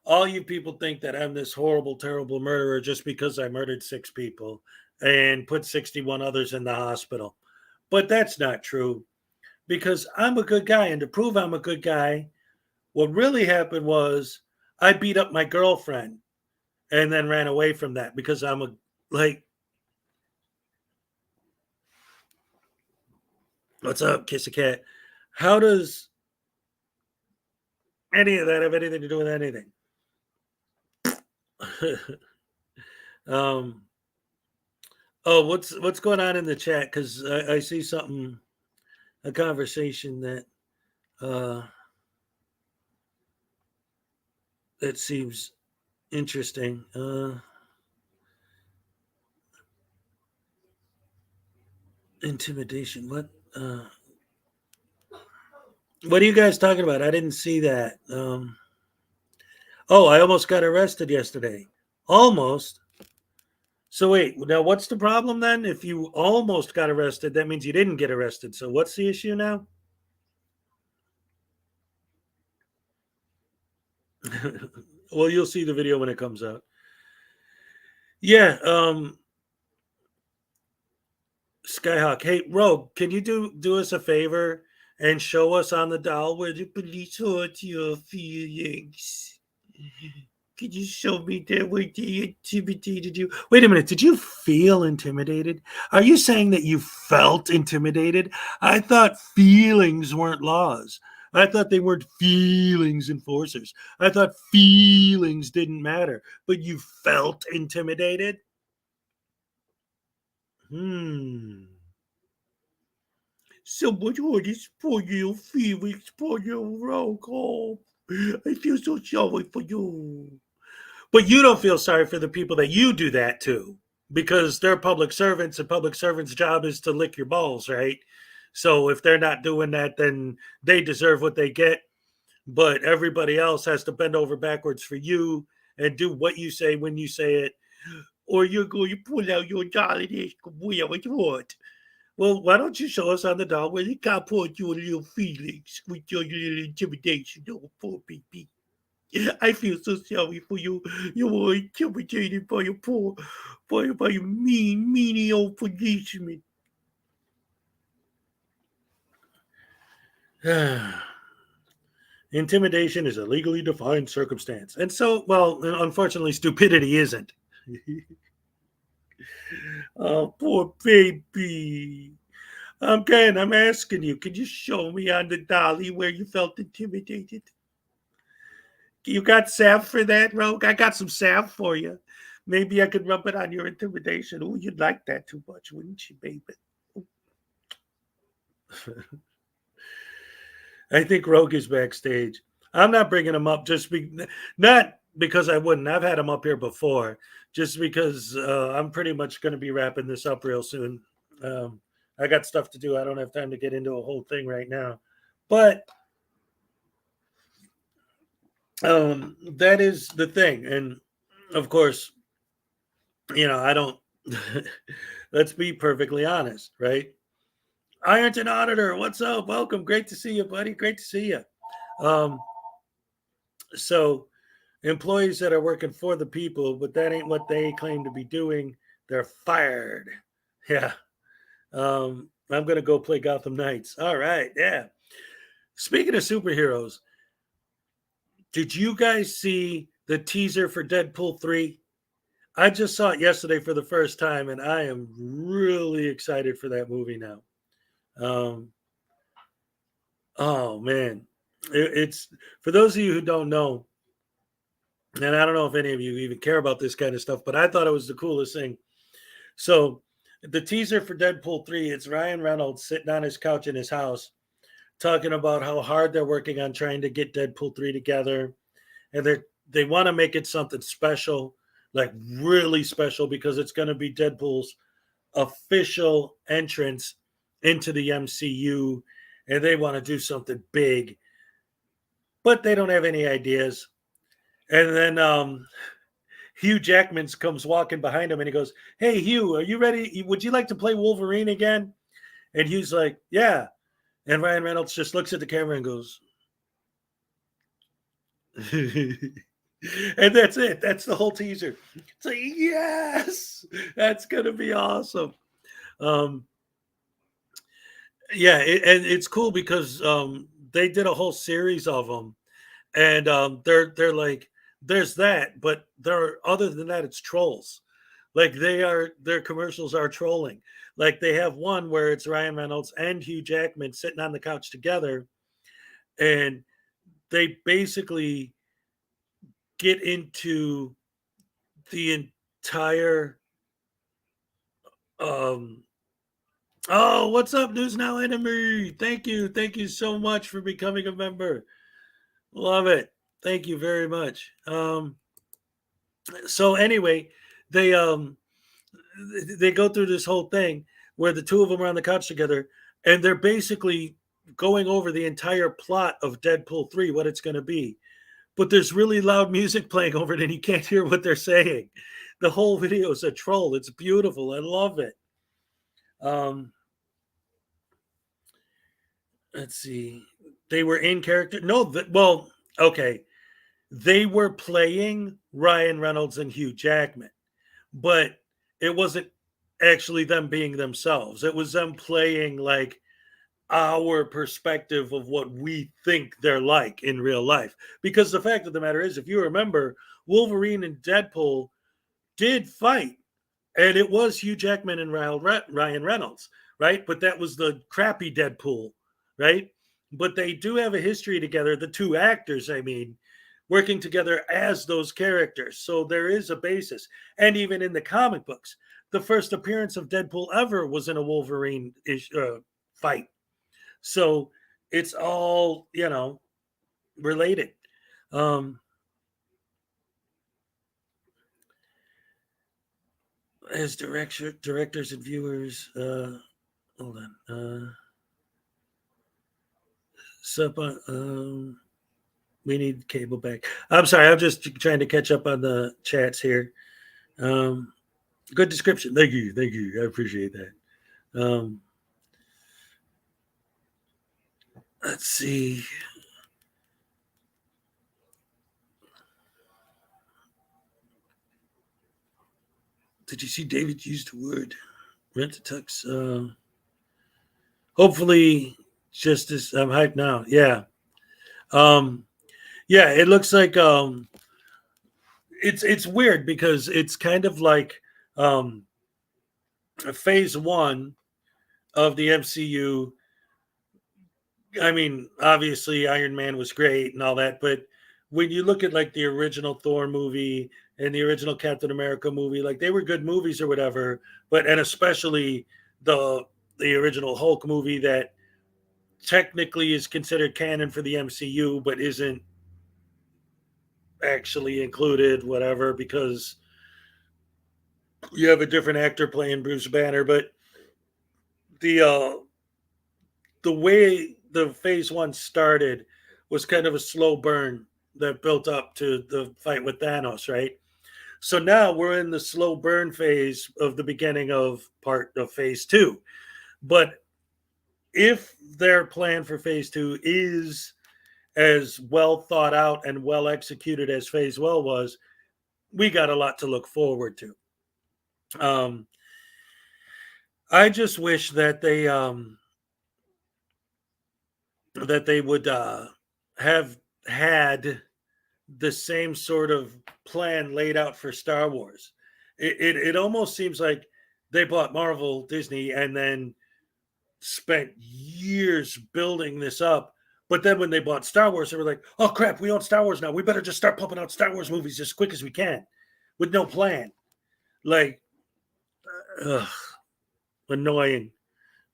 all you people think that I'm this horrible, terrible murderer just because I murdered 6 people and put 61 others in the hospital. But that's not true because I'm a good guy. And to prove I'm a good guy, what really happened was I beat up my girlfriend and then ran away from that because I'm a, like, what's up, Kiss a Cat? How does any of that have anything to do with anything? Oh, what's going on in the chat? Because I see something, a conversation that that seems interesting. Intimidation. What are you guys talking about? I didn't see that. Oh, I almost got arrested yesterday. Almost. So wait, now what's the problem then? If you almost got arrested, that means you didn't get arrested. So what's the issue now? Well, you'll see the video when it comes out. Yeah, Skyhawk. Hey, Rogue, can you do us a favor and show us on the doll where the police hurt your feelings? Could you show me that way they intimidated you? Wait a minute. Did you feel intimidated? Are you saying that you felt intimidated? I thought feelings weren't laws. I thought they weren't feelings enforcers. I thought feelings didn't matter. But you felt intimidated? Someone already spoiled your feelings for your rogue. Oh, I feel so sorry for you. But you don't feel sorry for the people that you do that to because they're public servants and public servants' job is to lick your balls, right? So if they're not doing that, then they deserve what they get. But everybody else has to bend over backwards for you and do what you say when you say it. Or you're going to pull out your doll and ask where it what? Well, why don't you show us on the doll where you can't put your little feelings with your little intimidation over poor baby? I feel so sorry for you. You were intimidated by your by your meanie old policeman. Intimidation is a legally defined circumstance. And so, well, unfortunately, stupidity isn't. Oh, poor baby. Ken, I'm asking you, could you show me on the dolly where you felt intimidated? You got salve for that, Rogue? I got some salve for you. Maybe I could rub it on your intimidation. Oh, you'd like that too much, wouldn't you, baby? I think Rogue is backstage. I'm not bringing him up not because I wouldn't. I've had him up here before, just because I'm pretty much going to be wrapping this up real soon. I got stuff to do. I don't have time to get into a whole thing right now, but that is the thing. And of course, I don't. Let's be perfectly honest, right? Ironton Auditor, what's up? Welcome. Great to see you, buddy. Great to see you. So employees that are working for the people, but that ain't what they claim to be doing, they're fired. Yeah. I'm going to go play Gotham Knights. All right. Yeah. Speaking of superheroes, did you guys see the teaser for Deadpool 3? I just saw it yesterday for the first time, and I am really excited for that movie now. Oh, man. It's for those of you who don't know, and I don't know if any of you even care about this kind of stuff, but I thought it was the coolest thing. So the teaser for Deadpool 3, it's Ryan Reynolds sitting on his couch in his house talking about how hard they're working on trying to get Deadpool 3 together. And they want to make it something special, like really special, because it's going to be Deadpool's official entrance into the MCU. And they want to do something big, but they don't have any ideas. And then Hugh Jackman comes walking behind him and he goes, "Hey, Hugh, are you ready? Would you like to play Wolverine again?" And Hugh's like, "Yeah." And Ryan Reynolds just looks at the camera and goes, and that's it. That's the whole teaser. It's like, yes, that's going to be awesome. Yeah, and it's cool because they did a whole series of them. And they're like, there's that, but other than that, it's trolls. Like their commercials are trolling. Like they have one where it's Ryan Reynolds and Hugh Jackman sitting on the couch together, and they basically get into the entire oh, what's up, News Now Enemy? Thank you so much for becoming a member. Love it. Thank you very much. So anyway, they go through this whole thing where the two of them are on the couch together, and they're basically going over the entire plot of Deadpool 3, what it's going to be. But there's really loud music playing over it, and you can't hear what they're saying. The whole video is a troll. It's beautiful. I love it. Let's see. They were in character. No, well, okay. They were playing Ryan Reynolds and Hugh Jackman, but it wasn't actually them being themselves. It was them playing like our perspective of what we think they're like in real life. Because the fact of the matter is, if you remember, Wolverine and Deadpool did fight, and it was Hugh Jackman and Ryan Reynolds, right? But that was the crappy Deadpool, right? But they do have a history together, the two actors, I mean, working together as those characters. So there is a basis. And even in the comic books, the first appearance of Deadpool ever was in a Wolverine fight. So it's all, related. As directors and viewers, hold on. We need cable back. I'm sorry. I'm just trying to catch up on the chats here. Good description. Thank you. I appreciate that. Let's see. Did you see David used the word rent-a-tux? Hopefully, just as I'm hyped now. Yeah. Yeah, it looks like it's weird because it's kind of like phase one of the MCU. I mean, obviously Iron Man was great and all that, but when you look at like the original Thor movie and the original Captain America movie, like they were good movies or whatever, but and especially the original Hulk movie that technically is considered canon for the MCU but isn't actually included, whatever, because you have a different actor playing Bruce Banner. But the the way the phase one started was kind of a slow burn that built up to the fight with Thanos, right? So now we're in the slow burn phase of the beginning of part of phase two. But if their plan for phase two is as well thought out and well executed as phase one was, we got a lot to look forward to. I just wish that they would have had the same sort of plan laid out for Star Wars. It almost seems like they bought Marvel, Disney, and then spent years building this up. But then when they bought Star Wars, they were like, "Oh crap, we own Star Wars now. We better just start pumping out Star Wars movies as quick as we can, with no plan." Like, annoying.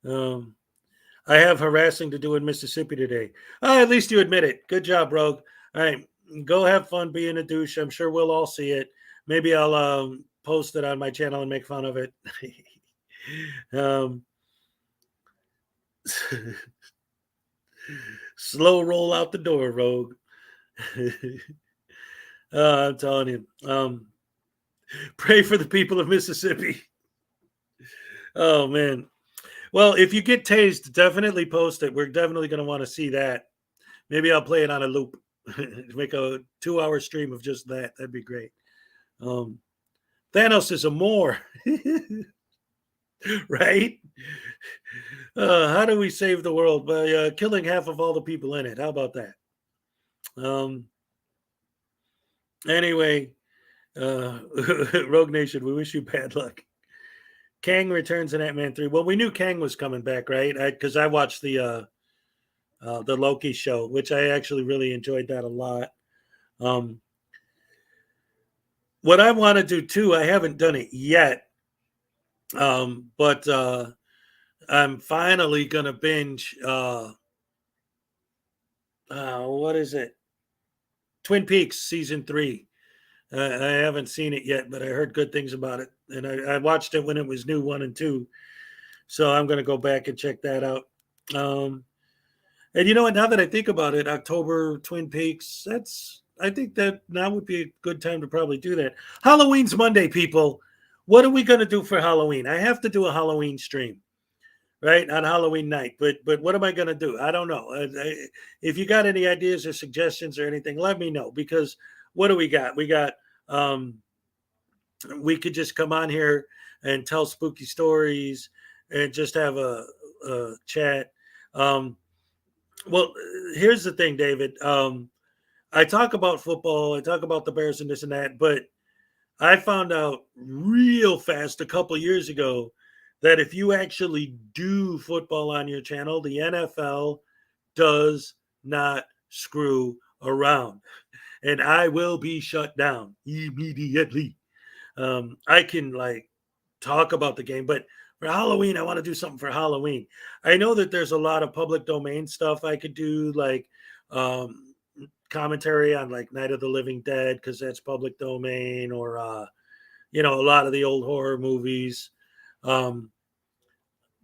I have harassing to do in Mississippi today. At least you admit it. Good job, Rogue. All right, go have fun being a douche. I'm sure we'll all see it. Maybe I'll post it on my channel and make fun of it. Slow roll out the door, Rogue. I'm telling you. Pray for the people of Mississippi. Oh, man. Well, if you get tased, definitely post it. We're definitely going to want to see that. Maybe I'll play it on a loop. Make a 2-hour stream of just that. That'd be great. Thanos is a more. Right? How do we save the world? By killing half of all the people in it. How about that? Anyway, Rogue Nation, we wish you bad luck. Kang returns in Ant-Man 3. Well, we knew Kang was coming back, right? Because I watched the Loki show, which I actually really enjoyed that a lot. What I want to do too, I haven't done it yet, but I'm finally gonna binge. What is it? Twin Peaks season 3. I haven't seen it yet, but I heard good things about it, and I watched it when it was new 1 and 2. So I'm gonna go back and check that out. And you know what? Now that I think about it, October Twin Peaks. I think that now would be a good time to probably do that. Halloween's Monday, people. What are we gonna do for Halloween? I have to do a Halloween stream, right, on Halloween night. But what am I gonna do? I don't know. If you got any ideas or suggestions or anything, let me know. Because what do we got? We got. We could just come on here and tell spooky stories and just have a chat. Well, here's the thing, David. I talk about football. I talk about the Bears and this and that, but I found out real fast a couple years ago that if you actually do football on your channel, the NFL does not screw around, and I will be shut down immediately. I can talk about the game, but for Halloween, I want to do something for Halloween. I know that there's a lot of public domain stuff I could do, like commentary on Night of the Living Dead, because that's public domain, or a lot of the old horror movies.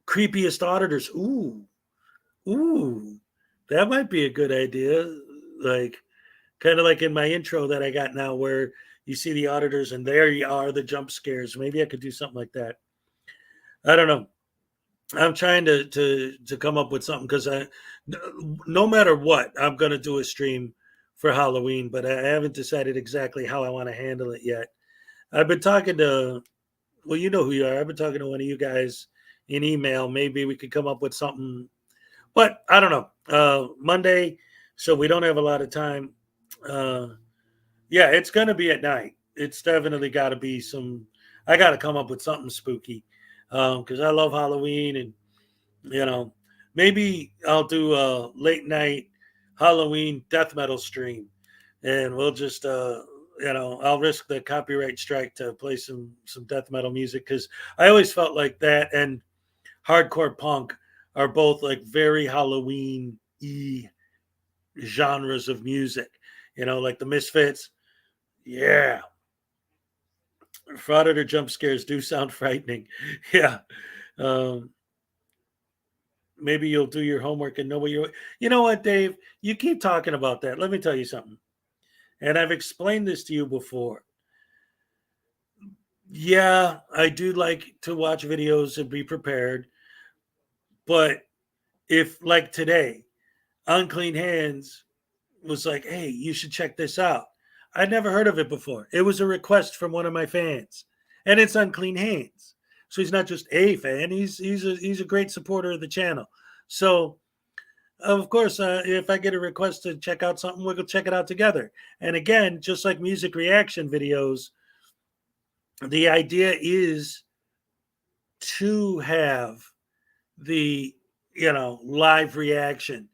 Creepiest auditors. Ooh, that might be a good idea. Kind of like in my intro that I got now, where you see the auditors and there you are, the jump scares. Maybe I could do something like that. I don't know. I'm trying to come up with something, because no matter what, I'm going to do a stream for Halloween, but I haven't decided exactly how I want to handle it yet. I've been talking to well, you know who you are. I've been talking to one of you guys in email. Maybe we could come up with something, but I don't know. Monday, so we don't have a lot of time. Yeah, it's going to be at night. It's definitely got to be some. I got to come up with something spooky because I love Halloween, and maybe I'll do a late night Halloween death metal stream, and we'll just I'll risk the copyright strike to play some death metal music because I always felt like that and hardcore punk are both like very Halloween-y genres of music. Like the Misfits. Yeah. Frauditor jump scares do sound frightening. Yeah. Um, maybe you'll do your homework and know what you're. You know what, Dave? You keep talking about that. Let me tell you something. And I've explained this to you before. Yeah, I do like to watch videos and be prepared. But if, like today, Unclean Hands was like, hey, you should check this out. I'd never heard of it before. It was a request from one of my fans. And it's Unclean Hands. So he's not just a fan, he's a great supporter of the channel. So of course, if I get a request to check out something, we'll go check it out together. And again, just like music reaction videos, the idea is to have the live reaction,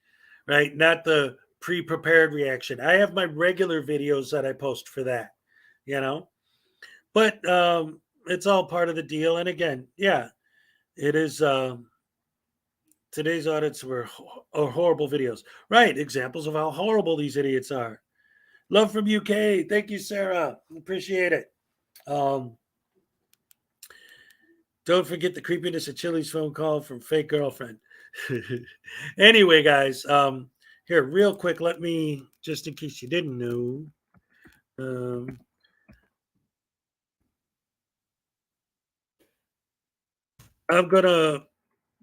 right? Not the pre-prepared reaction. I have my regular videos that I post for that, but it's all part of the deal. And again, yeah, it is. Today's audits were horrible videos, right? Examples of how horrible these idiots are. Love from UK. Thank you, Sarah. Appreciate it. Don't forget the creepiness of Chili's phone call from fake girlfriend. Anyway, guys, here, real quick, let me, just in case you didn't know, I'm going to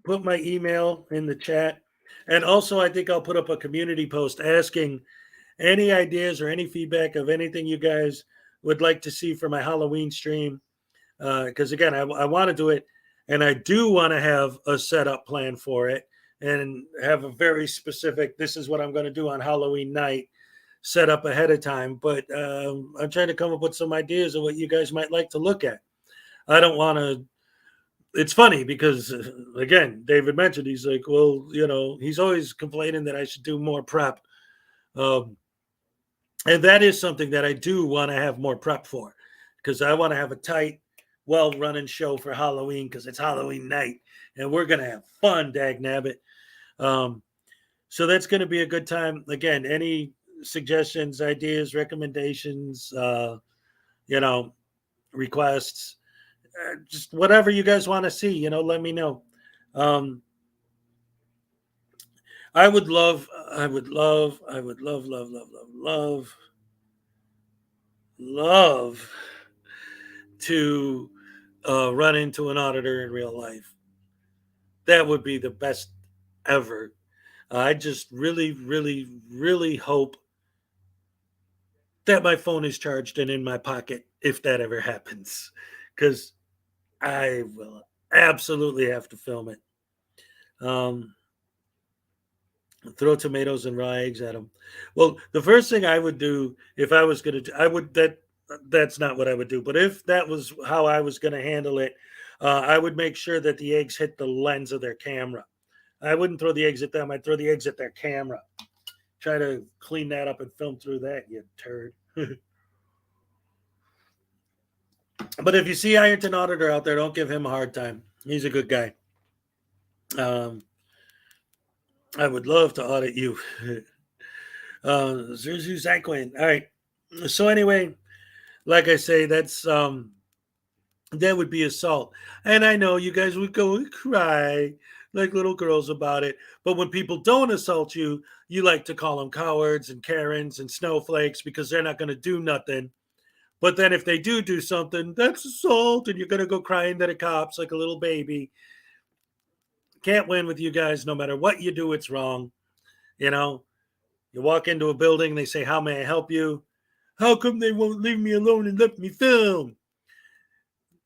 put my email in the chat. And also, I think I'll put up a community post asking any ideas or any feedback of anything you guys would like to see for my Halloween stream. Because again, I want to do it, and I do want to have a setup plan for it and have a very specific, this is what I'm going to do on Halloween night, set up ahead of time. But I'm trying to come up with some ideas of what you guys might like to look at. I don't want to. It's funny because, again, David mentioned, he's like, well, he's always complaining that I should do more prep. And that is something that I do want to have more prep for, because I want to have a tight, well-running show for Halloween, because it's Halloween night and we're going to have fun, dag nabbit. So that's going to be a good time. Again, any suggestions, ideas, recommendations, requests, just whatever you guys want to see, let me know. I would love to run into an auditor in real life. That would be the best ever. I just really, really, really hope that my phone is charged and in my pocket if that ever happens, because I will absolutely have to film it. Throw tomatoes and raw eggs at them. Well, the first thing I would do if I was going to, that's not what I would do. But if that was how I was going to handle it, I would make sure that the eggs hit the lens of their camera. I wouldn't throw the eggs at them. I'd throw the eggs at their camera. Try to clean that up and film through that, you turd. But if you see Ironton Auditor out there, don't give him a hard time. He's a good guy. I would love to audit you. Zuzu Zanquin. All right. So anyway, like I say, that's that would be assault. And I know you guys would go and cry like little girls about it. But when people don't assault you, you like to call them cowards and Karens and snowflakes because they're not going to do nothing. But then if they do something, that's assault, and you're going to go crying to the cops like a little baby. Can't win with you guys. No matter what you do, it's wrong. You walk into a building, they say, how may I help you? How come they won't leave me alone and let me film?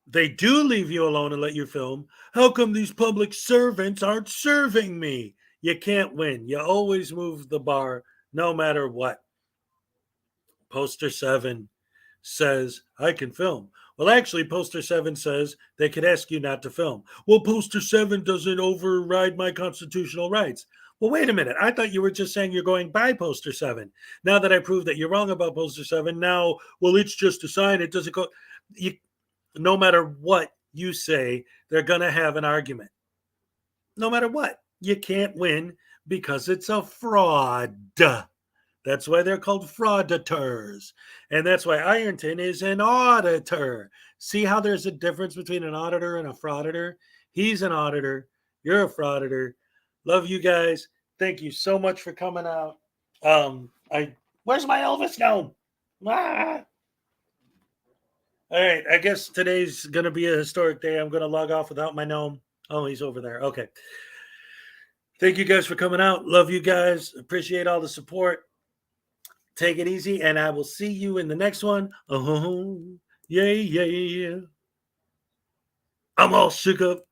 they do leave you alone and let you film. How come these public servants aren't serving me? You can't win. You always move the bar no matter what. Poster 7 says, I can film. Well, actually, Poster 7 says they could ask you not to film. Well, Poster 7 doesn't override my constitutional rights. Well, wait a minute. I thought you were just saying you're going by Poster 7. Now that I proved that you're wrong about Poster 7, now, well, it's just a sign. It doesn't go. No matter what you say, they're going to have an argument. No matter what. You can't win because it's a fraud. That's why they're called frauditors. And that's why Ironton is an auditor. See how there's a difference between an auditor and a frauditor? He's an auditor. You're a frauditor. Love you guys. Thank you so much for coming out. Where's my Elvis gnome? Ah! All right. I guess today's going to be a historic day. I'm going to log off without my gnome. Oh, he's over there. Okay. Thank you guys for coming out. Love you guys. Appreciate all the support. Take it easy, and I will see you in the next one. Yeah. I'm all shook up.